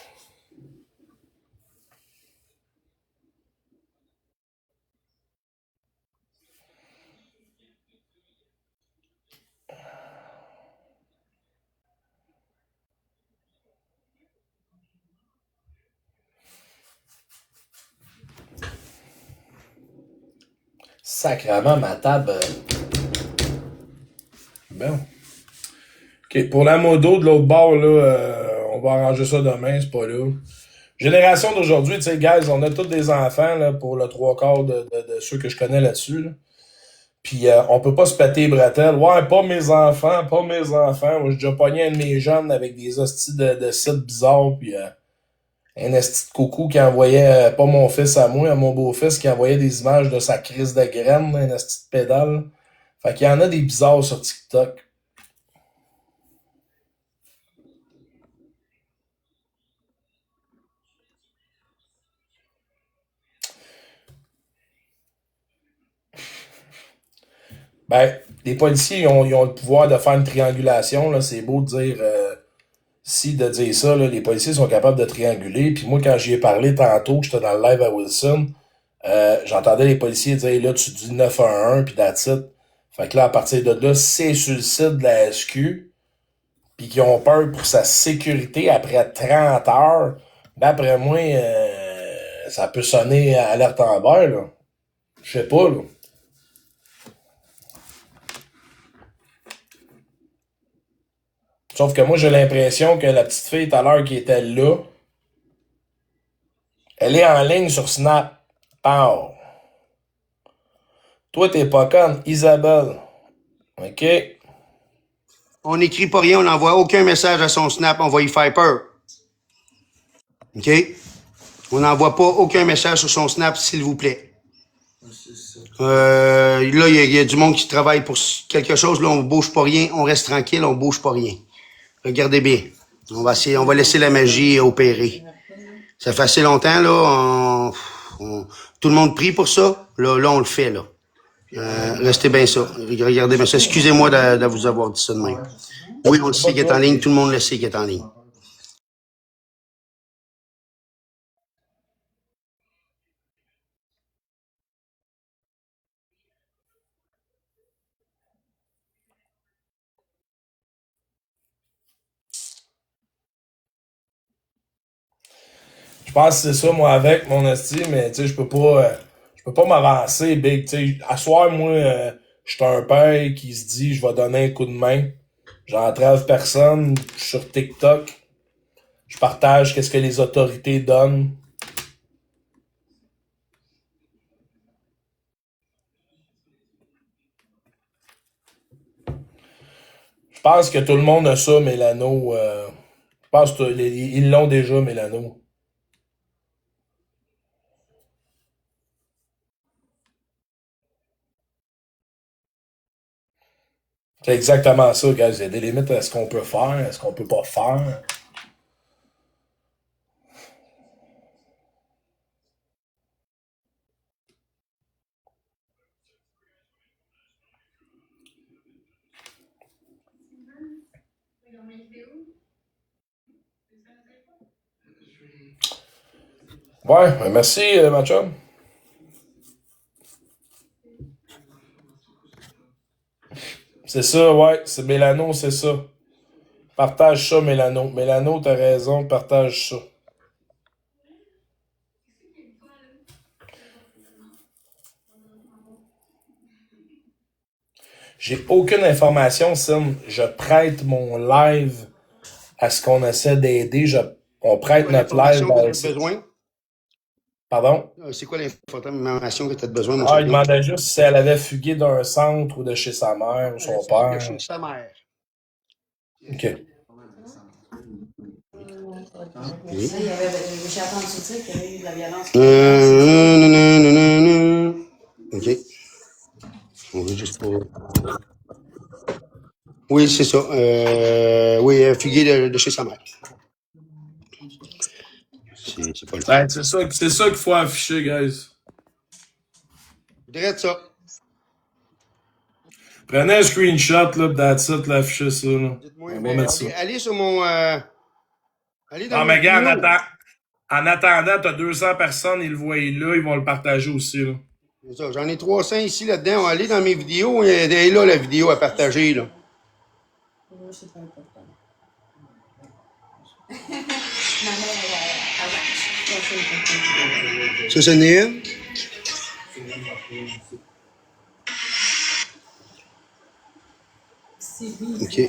Sacrément, ma table. Bon. OK, pour la modo de l'autre bord, là, on va arranger ça demain, c'est pas là. Génération d'aujourd'hui, tu sais, guys, on a tous des enfants, là, pour le trois quarts de ceux que je connais là-dessus, là. Puis on peut pas se péter les bretelles. Ouais, pas mes enfants, pas mes enfants. Moi, j'ai déjà pogné un de mes jeunes avec des hosties de sites bizarres, puis un esti de coucou qui envoyait, pas mon fils à moi, à mon beau-fils, qui envoyait des images de sa crise de graine, un esti de pédale. Fait qu'il y en a des bizarres sur TikTok. Ben, les policiers, ils ont le pouvoir de faire une triangulation, là. C'est beau de dire, de dire ça, là, les policiers sont capables de trianguler. Puis moi, quand j'y ai parlé tantôt, que j'étais dans le live à Wilson, j'entendais les policiers dire, là, tu dis 911, puis that's it. Fait que là, à partir de là, c'est sur le site de la SQ, puis qu'ils ont peur pour sa sécurité après 30 heures. D'après moi, ça peut sonner alerte en vert, là. Je sais pas, là. Sauf que moi, j'ai l'impression que la petite fille, tout à l'heure, qui était là, elle est en ligne sur Snap. Pow! Toi, t'es pas conne, Isabelle. OK? On n'écrit pas rien, on n'envoie aucun message à son Snap, on va y faire peur. OK? On n'envoie pas aucun message sur son Snap, s'il vous plaît. Là, il y a du monde qui travaille pour quelque chose. Là, on bouge pas rien, on reste tranquille, on bouge pas rien. Regardez bien. On va laisser la magie opérer. Ça fait assez longtemps, là. Tout le monde prie pour ça. Là, on le fait, là. Restez bien ça. Regardez bien ça. Excusez-moi de vous avoir dit ça de même. Oui, on le sait qu'il est en ligne. Tout le monde le sait qu'il est en ligne. Je pense que c'est ça, moi, avec mon esti, mais tu sais, je peux pas m'avancer, big. Tu sais, à soir, moi, je suis un père qui se dit, je vais donner un coup de main. J'entrave personne, je suis sur TikTok. Je partage qu'est-ce que les autorités donnent. Je pense que tout le monde a ça, Mélano. Je pense qu'ils l'ont déjà, Mélano. C'est exactement ça, gars. Il y a des limites à ce qu'on peut faire, à ce qu'on peut pas faire. Ouais, ben merci, ma chum. C'est ça, ouais. C'est Mélano, c'est ça. Partage ça, Mélano. Mélano, t'as raison, partage ça. J'ai aucune information, Sim. Je prête mon live à ce qu'on essaie d'aider. On prête notre live à besoin? Pardon? C'est quoi l'information que tu as besoin, mon Ah, il champion? demandait juste si elle avait fugué d'un centre ou de chez sa mère ou son père. De chez sa mère. OK. Oui. J'ai entendu dire qu'il y avait eu de la violence. OK. On veut juste pour... Oui, c'est ça. Oui, fugué de chez sa mère. C'est pas le Ben, c'est ça qu'il faut afficher, guys. Direct ça. Prenez un screenshot, là, pis that's it, là, affichez ça, là. Dites-moi, On va mettre ça. allez sur mon... allez dans Non, mon mais gars, vidéo. en attendant, t'as 200 personnes, ils le voient là, ils vont le partager aussi, là. C'est ça, j'en ai 300 ici, là-dedans. Allez dans mes vidéos. Elle est là, la vidéo à partager, là. C'est pas important. Ça, c'est une. OK.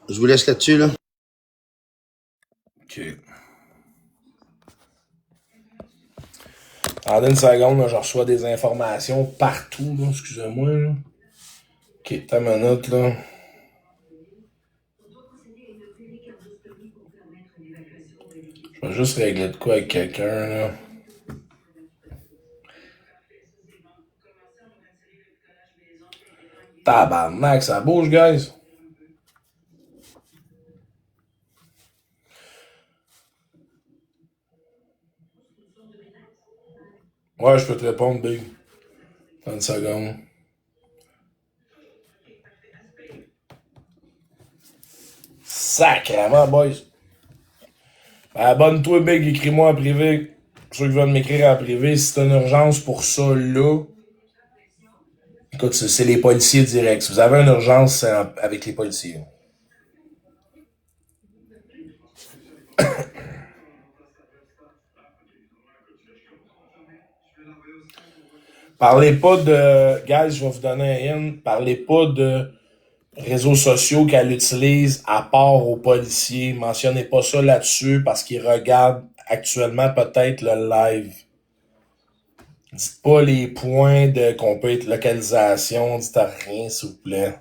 Je vous laisse là-dessus, là. OK. En une seconde, là, je reçois des informations partout, là. Excusez-moi, là. Ok, t'as ma note, là. Je vais juste régler de quoi avec quelqu'un, là. Tabarnak, ça bouge, guys. Ouais, je peux te répondre, Big. Dans une seconde. Sacrément, boys. Ben, abonne-toi, Big, écris-moi en privé. Pour ceux qui veulent m'écrire en privé, si t'as une urgence pour ça, là. Écoute, c'est les policiers directs. Si vous avez une urgence, c'est avec les policiers. Parlez pas de... Guys, je vais vous donner un hint. Parlez pas de réseaux sociaux qu'elle utilise à part aux policiers. Mentionnez pas ça là-dessus parce qu'ils regardent actuellement peut-être le live. Dites pas les points de qu'on peut être localisation. Dites rien, s'il vous plaît.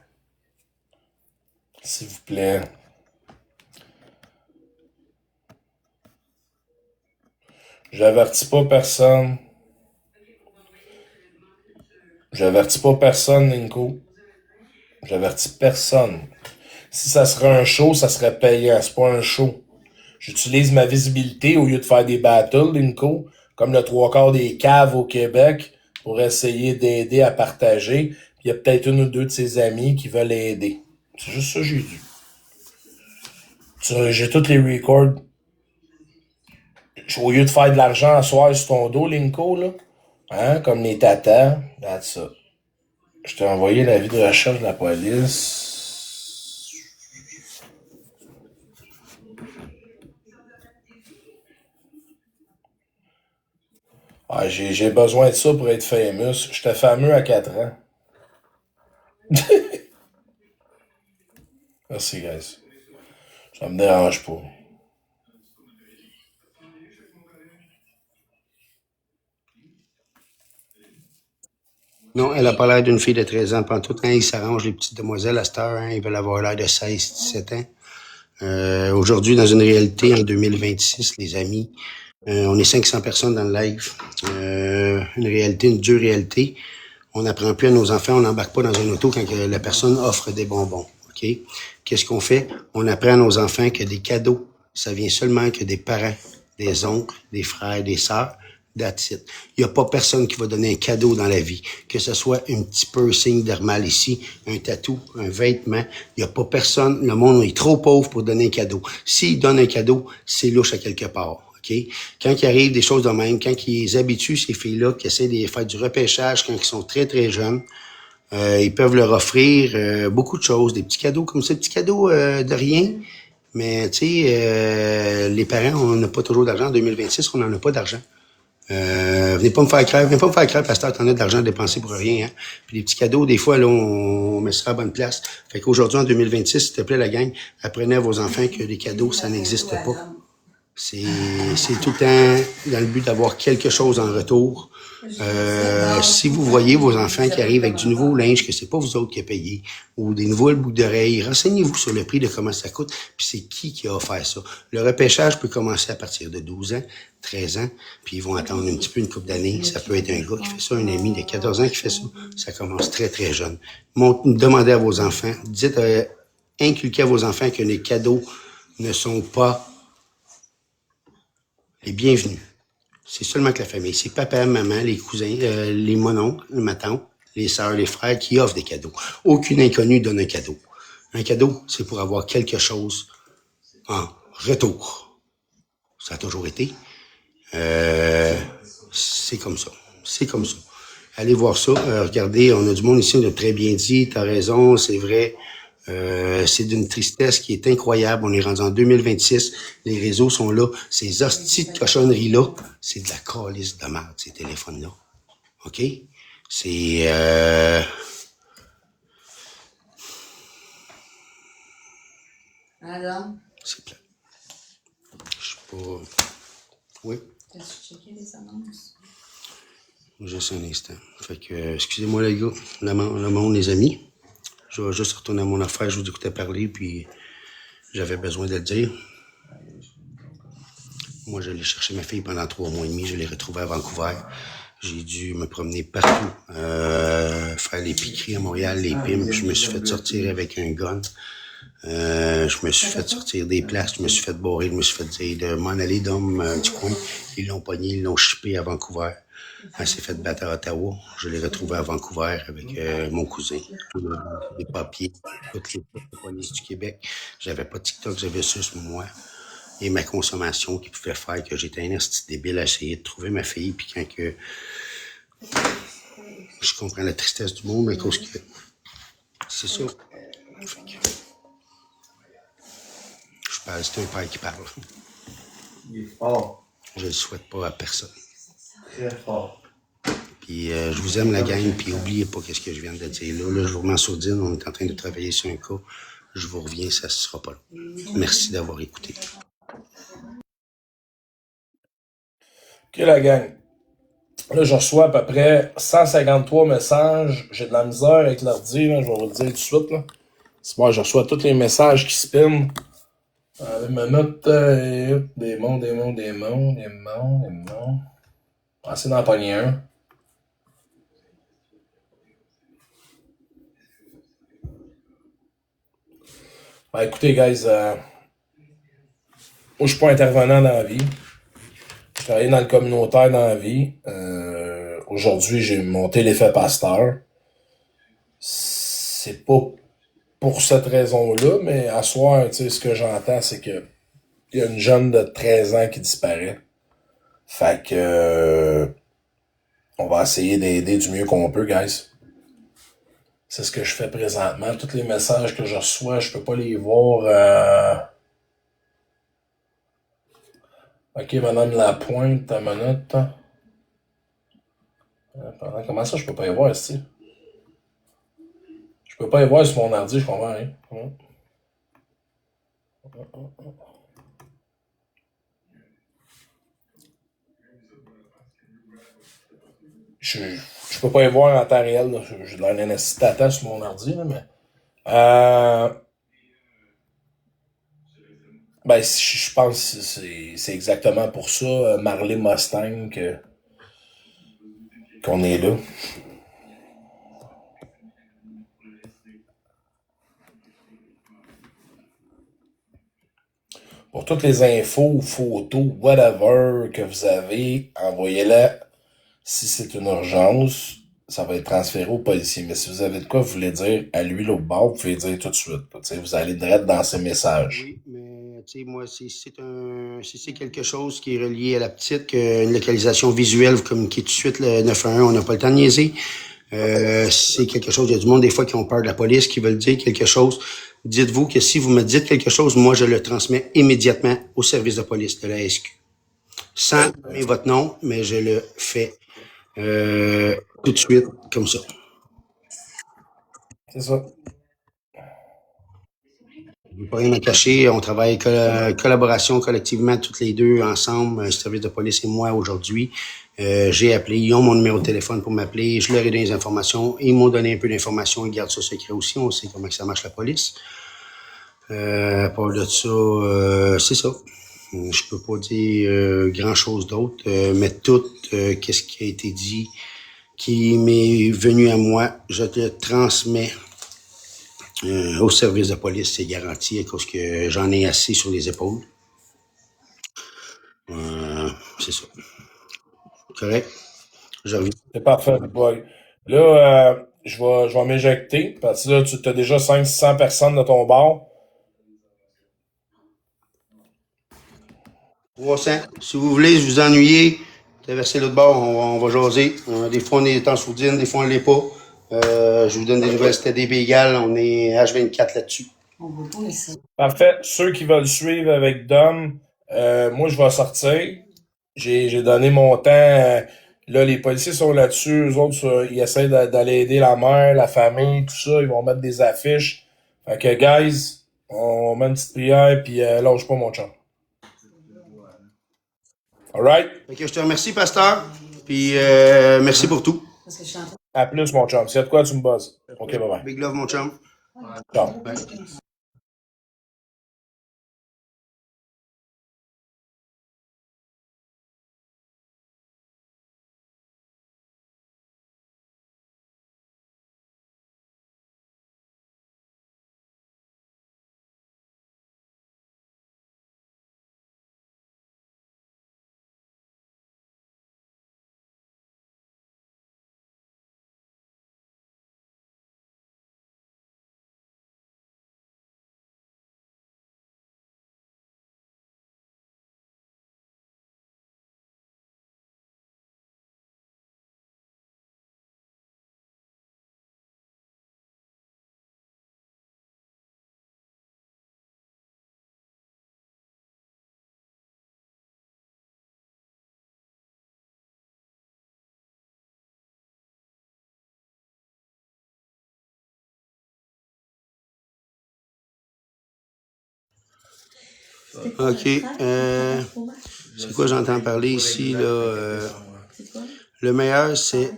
S'il vous plaît. J'avertis pas personne. J'avertis pas personne, Nico. J'avertis personne. Si ça serait un show, ça serait payant. C'est pas un show. J'utilise ma visibilité au lieu de faire des battles, Nico, comme le trois quarts des caves au Québec, pour essayer d'aider à partager. Puis il y a peut-être une ou deux de ses amis qui veulent aider. C'est juste ça que j'ai dit. J'ai tous les records. Au lieu de faire de l'argent à soir sur ton dos, Linko, là, hein, comme les tatas, that's ça. Je t'ai envoyé l'avis de recherche de la police. Ah, j'ai besoin de ça pour être famous. J'étais fameux à 4 ans. Merci, guys. Ça me dérange pas. Non, elle a pas l'air d'une fille de 13 ans. Pendant tout le temps, ils s'arrangent, les petites demoiselles, à cette heure, hein, ils veulent avoir l'air de 16, 17 ans. Aujourd'hui, dans une réalité, en 2026, les amis, on est 500 personnes dans le live. Une réalité, une dure réalité. On n'apprend plus à nos enfants, on n'embarque pas dans un auto quand la personne offre des bonbons. OK? Qu'est-ce qu'on fait? On apprend à nos enfants que des cadeaux, ça vient seulement que des parents, des oncles, des frères, des sœurs. That's it. Il n'y a pas personne qui va donner un cadeau dans la vie. Que ce soit un petit piercing dermal ici, un tatou, un vêtement. Il n'y a pas personne. Le monde est trop pauvre pour donner un cadeau. S'ils donnent un cadeau, c'est louche à quelque part. OK? Quand il arrive des choses de même, quand ils habituent ces filles-là, qui essaient de faire du repêchage quand ils sont très, très jeunes, ils peuvent leur offrir beaucoup de choses, des petits cadeaux comme ça, des petits cadeaux de rien. Mais, tu sais, les parents, on n'a pas toujours d'argent. En 2026, on n'en a pas d'argent. Venez pas me faire crève, pasteur, t'en as de l'argent à dépenser pour rien, hein. Puis les petits cadeaux, des fois, là, on met ça à la bonne place. Fait qu'aujourd'hui, en 2026, s'il te plaît, la gang, apprenez à vos enfants que les cadeaux, ça n'existe pas. C'est tout le temps dans le but d'avoir quelque chose en retour. Si vous voyez vos enfants qui arrivent avec du nouveau linge, que c'est pas vous autres qui avez payé, ou des nouveaux boucles d'oreilles, renseignez-vous sur le prix de comment ça coûte, puis c'est qui a offert ça. Le repêchage peut commencer à partir de 12 ans, 13 ans, puis ils vont attendre un petit peu, une couple d'années. Ça peut être un gars qui fait ça, un ami de 14 ans qui fait ça. Ça commence très, très jeune. Demandez à vos enfants, dites, inculquez à vos enfants que les cadeaux ne sont pas les bienvenus. C'est seulement que la famille. C'est papa, maman, les cousins, les mononcles, ma tante, les sœurs, les frères qui offrent des cadeaux. Aucune inconnue donne un cadeau. Un cadeau, c'est pour avoir quelque chose en retour. Ça a toujours été. C'est comme ça. C'est comme ça. Allez voir ça. Regardez, on a du monde ici, on a très bien dit. T'as raison, c'est vrai. C'est d'une tristesse qui est incroyable. On est rendu en 2026. Les réseaux sont là. Ces hosties de cochonneries-là, c'est de la calice de merde, ces téléphones-là. OK? C'est... Adam, c'est plat. Je suis pas... Oui? t'as-tu checké les annonces? Juste un instant. Fait que, excusez-moi les gars, le monde, les amis. Je vais juste retourner à mon affaire, je vous écoutais parler, puis j'avais besoin de le dire. Moi, j'allais chercher ma fille pendant 3 mois et demi, je l'ai retrouvée à Vancouver. J'ai dû me promener partout, faire les piqueries à Montréal, les pimes, je me suis fait sortir avec un gun. Je me suis fait sortir des places, je me suis fait barrer, je me suis fait dire de m'en aller d'homme du coin. Ils l'ont pogné, ils l'ont chippé à Vancouver. Elle s'est fait battre à Ottawa. Je l'ai retrouvée à Vancouver avec mon cousin. Les papiers, toutes les polices du Québec. J'avais pas TikTok, j'avais juste moi et ma consommation qui pouvait faire que j'étais un esti débile à essayer de trouver ma fille. Puis quand que je comprends la tristesse du monde, mais cause que c'est ça. Fait que, je parle, c'est un père qui parle. Il est fort. Je le souhaite pas à personne. Très fort. Puis je vous aime la gang, puis oubliez pas qu'est-ce que je viens de dire là. Je vous remets en sourdine, on est en train de travailler sur un cas. Je vous reviens, ça ne sera pas long. Merci d'avoir écouté. OK, la gang. Là, je reçois à peu près 153 messages. J'ai de la misère avec l'ordi, là. Je vais vous le dire tout de suite, là. C'est bon, je reçois tous les messages qui spinent. Me mettre démon. On va essayer d'en pogner un. Ben, écoutez, guys, moi, je suis pas intervenant dans la vie. Je travaille dans le communautaire dans la vie. Aujourd'hui, j'ai monté l'effet pasteur. C'est pas pour cette raison-là, mais à soir, tu sais, ce que j'entends, c'est que il y a une jeune de 13 ans qui disparaît. Fait que on va essayer d'aider du mieux qu'on peut, guys. C'est ce que je fais présentement. Tous les messages que je reçois, je peux pas les voir. OK, Madame Lapointe, ta minute. Comment ça, je peux pas y voir ici? Je peux pas y voir sur mon ordi, je comprends rien. Je peux pas y voir en temps réel. Là. J'ai de la NSC Tata sur mon ordi, là, mais. Ben, je pense que c'est exactement pour ça, Marley Mustang, qu'on est là. Pour toutes les infos, photos, whatever que vous avez, envoyez-les. Si c'est une urgence, ça va être transféré au policier. Mais si vous avez de quoi vous voulez dire à lui, l'autre bord, vous pouvez dire tout de suite. Vous allez direct dans ses messages. Oui, mais tu sais, moi, si c'est quelque chose qui est relié à la petite, une localisation visuelle, vous communiquez tout de suite le 911, on n'a pas le temps de niaiser. C'est quelque chose, il y a du monde des fois qui ont peur de la police, qui veulent dire quelque chose. Dites-vous que si vous me dites quelque chose, moi, je le transmets immédiatement au service de police de la SQ. Sans nommer votre nom, mais je le fais tout de suite, comme ça. C'est ça. Je n'ai pas rien à cacher. On travaille collaboration collectivement, toutes les deux, ensemble, le service de police et moi, aujourd'hui. J'ai appelé, ils ont mon numéro de téléphone pour m'appeler, je leur ai donné des informations, ils m'ont donné un peu d'informations, ils gardent ça secret aussi, on sait comment ça marche la police. À part de ça, c'est ça. Je peux pas dire grand-chose d'autre, mais tout qu'est-ce qui a été dit, qui m'est venu à moi, je te le transmets au service de police, c'est garanti, à cause que j'en ai assez sur les épaules. C'est ça. Correct? Je reviens. C'est parfait, boy. Là, je vais m'éjecter, parce que là, tu as déjà 500-600 personnes de ton bord. 300. Si vous voulez, je vous ennuyer, traversez l'autre bord, on va jaser. Des fois, on est en sourdine, des fois, on l'est pas. Je vous donne des nouvelles, c'était des bégales, on est H24 là-dessus. Parfait. Ceux qui veulent suivre avec Dom, moi, je vais sortir. J'ai donné mon temps. Là, les policiers sont là-dessus. Eux autres, ils essaient d'aller aider la mère, la famille, tout ça. Ils vont mettre des affiches. Fait que, guys, on met une petite prière, puis lâche pas mon chum. Alright? Fait que je te remercie, pasteur. Puis, merci pour tout. Parce que je suis en train À plus, mon chum. Si y a de quoi, tu me buzzes. OK, bye-bye. Big love, mon chum. Ciao. Bye. OK. C'est quoi j'entends parler ici, là? Le meilleur, c'est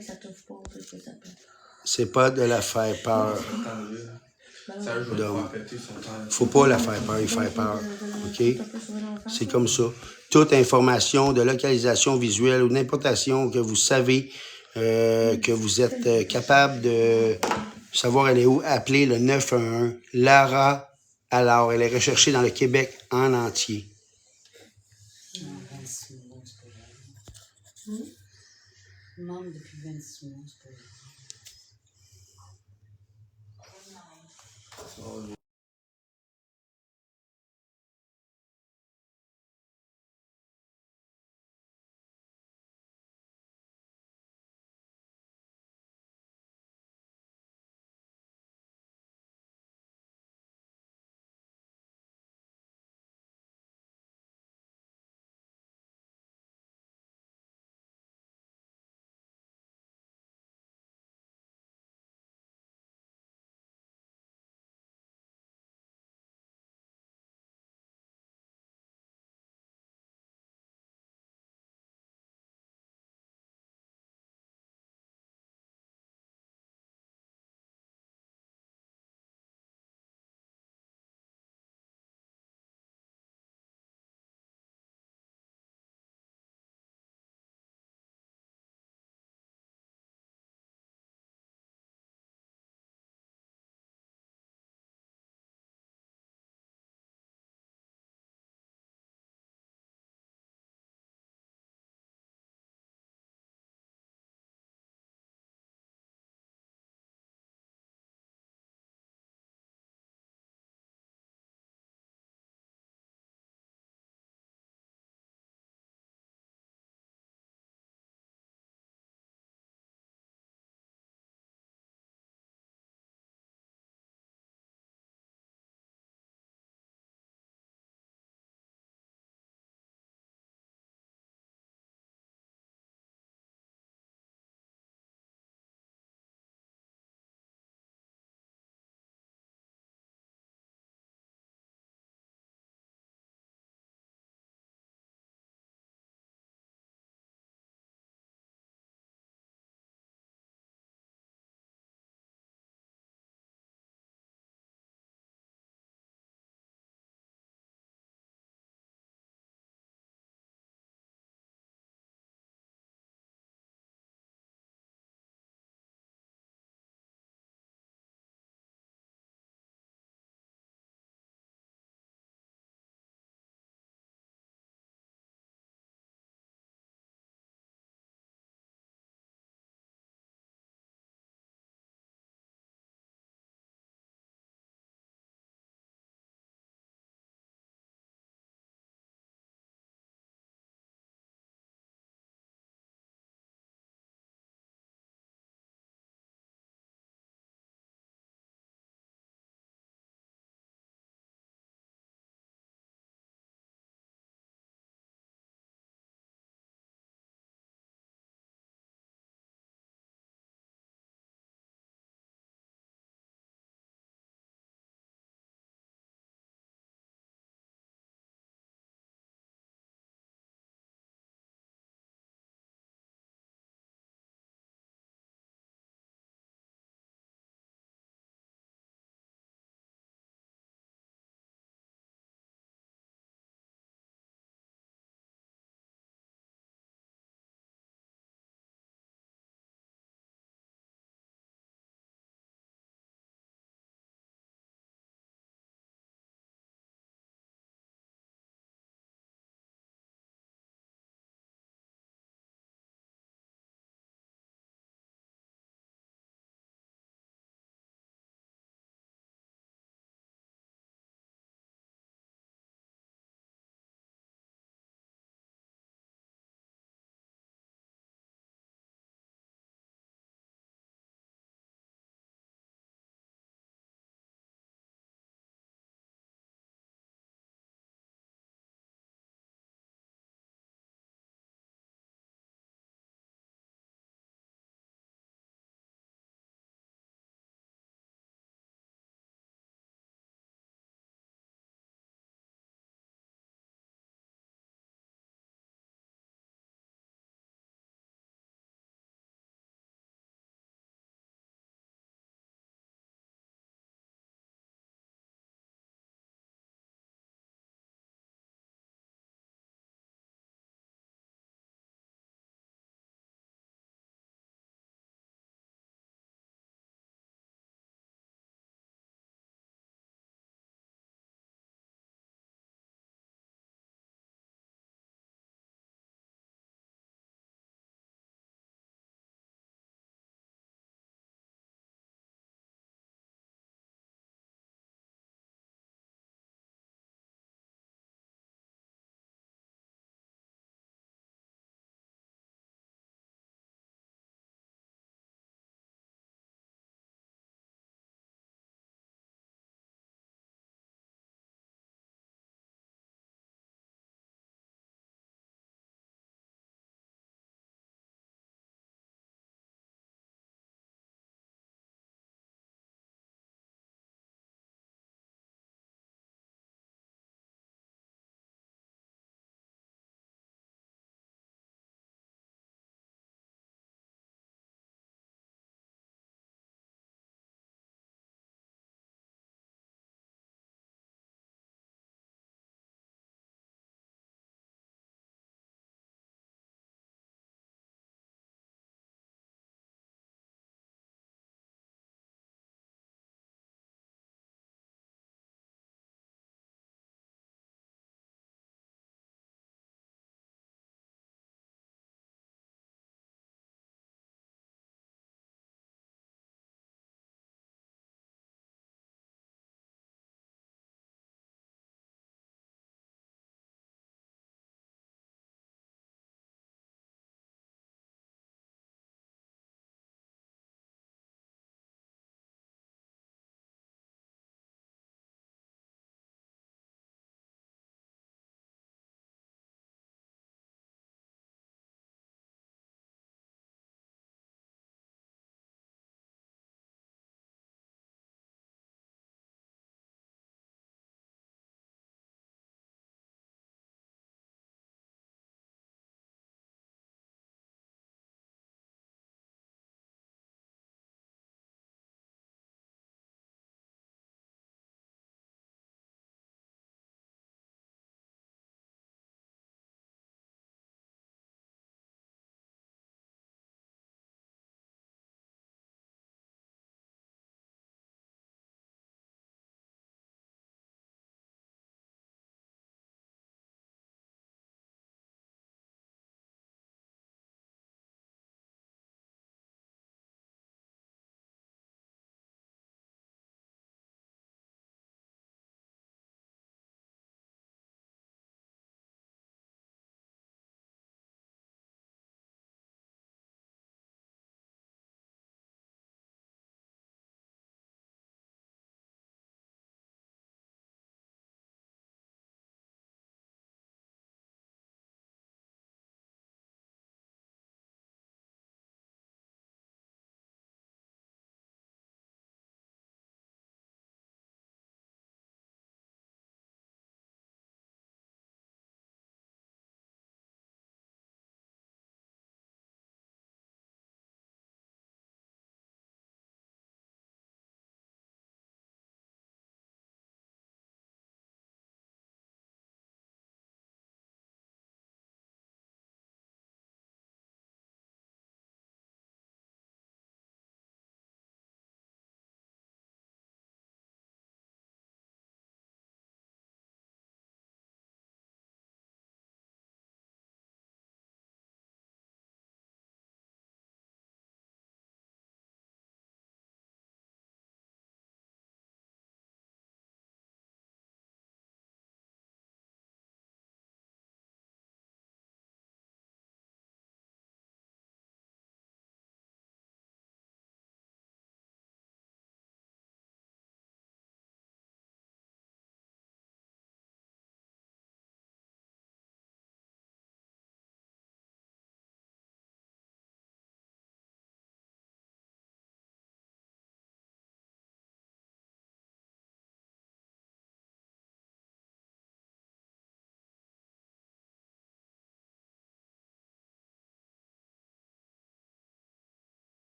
pas de la faire peur. Donc, faut pas la faire peur, il faire peur. OK? C'est comme ça. Toute information de localisation visuelle ou d'importation que vous savez, que vous êtes capable de savoir elle est où, appelez le 911. Lara, alors, elle est recherchée dans le Québec en entier. 26 mois, c'est pas vrai. Membre depuis 26 mois, c'est pas vrai.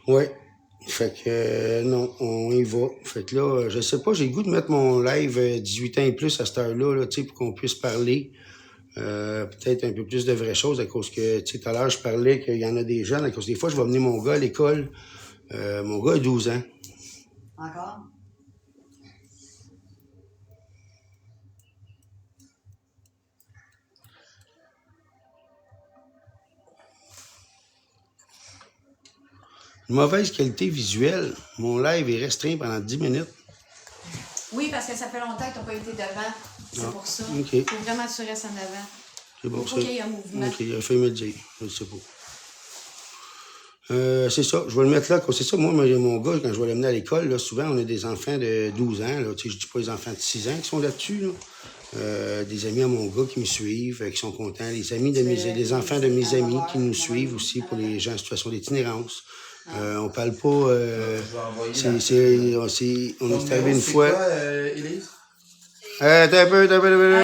Ouais. Fait que non, on y va. Fait que là, je sais pas, j'ai le goût de mettre mon live 18 ans et plus à cette heure-là, là, tu sais, pour qu'on puisse parler. Peut-être un peu plus de vraies choses à cause que, tu sais, tout à l'heure, je parlais qu'il y en a des jeunes, à cause des fois, je vais amener mon gars à l'école. Mon gars a 12 ans. Encore? Une mauvaise qualité visuelle. Mon live est restreint pendant 10 minutes. Oui, parce que ça fait longtemps que tu n'as pas été devant. C'est pour ça. OK. Il faut vraiment que tu restes en avant. C'est bon, Il faut qu'il y ait un mouvement. OK, il a fait me le dire. Je sais pas. C'est ça, je vais le mettre là. C'est ça, moi, mon gars, quand je vais l'amener à l'école, là, souvent, on a des enfants de 12 ans. Là, je dis pas les enfants de 6 ans qui sont là-dessus. Là. Des amis à mon gars qui me suivent, qui sont contents. Les amis de des enfants de mes amis qui nous suivent aussi pour les gens en situation d'itinérance. On parle pas. Je vais envoyer On Ton est arrivé numéro, une c'est fois. quoi, Élise? T'as un peu.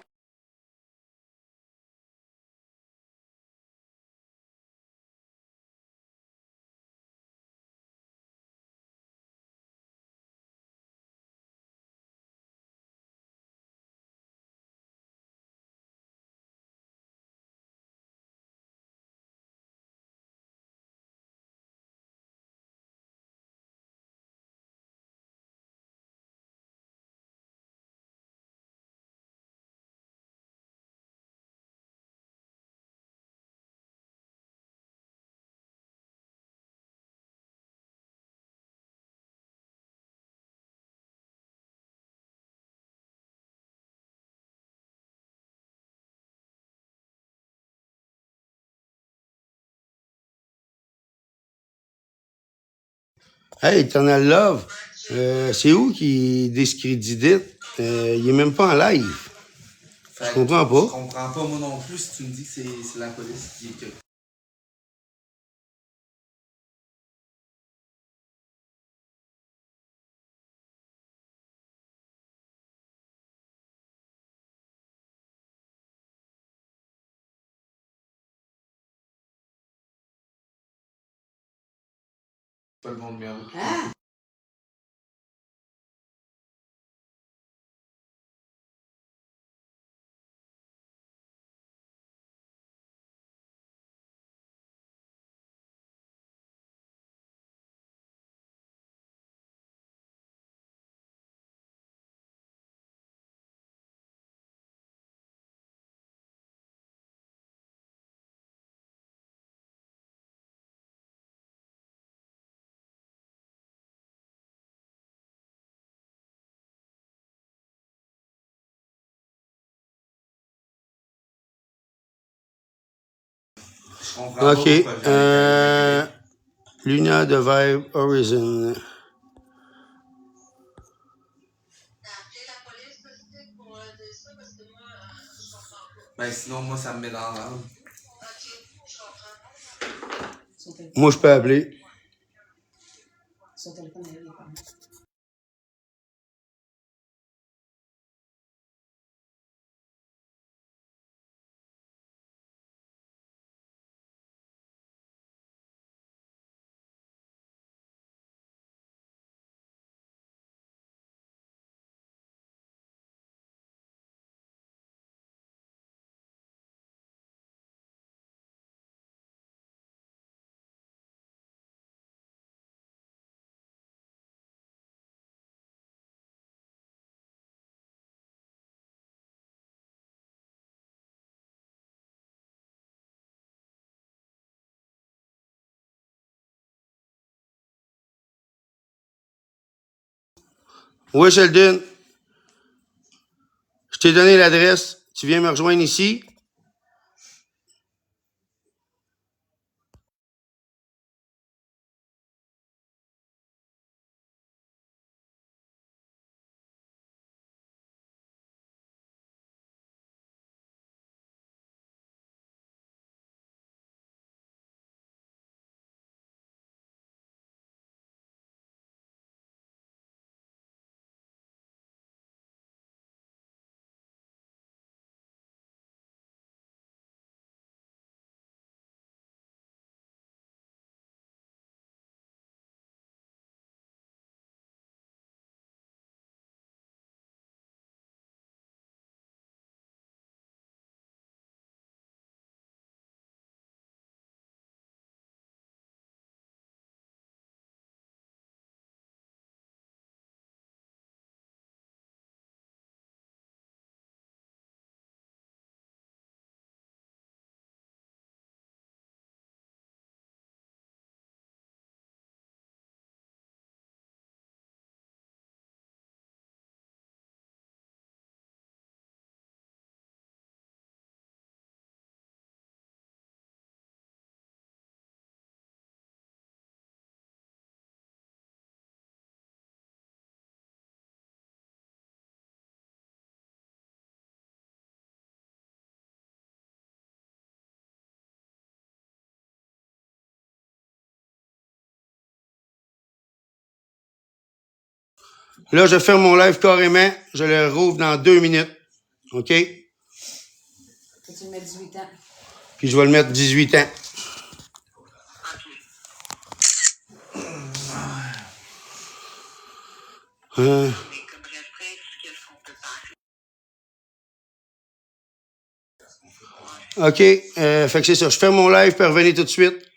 Hey, Eternal Love, c'est où qui discrédite? Il est même pas en live. Fait Je comprends pas. Je comprends pas moi non plus si tu me dis que c'est la police qui est... Pas le bon numéro. Hein? Je comprends OK. pas pourquoi Luna de Vibe Horizon. Ben sinon, moi, ça me met dans l'âme. Son téléphone. Moi, je peux appeler. Son téléphone, elle est pas mal. Oui, Sheldon. Je t'ai donné l'adresse. Tu viens me rejoindre ici? Là, je ferme mon live carrément. Je le rouvre dans 2 minutes. OK? Tu le mets 18 ans. Puis je vais le mettre 18 ans. OK. Fait que c'est ça. Je ferme mon live, puis revenez tout de suite.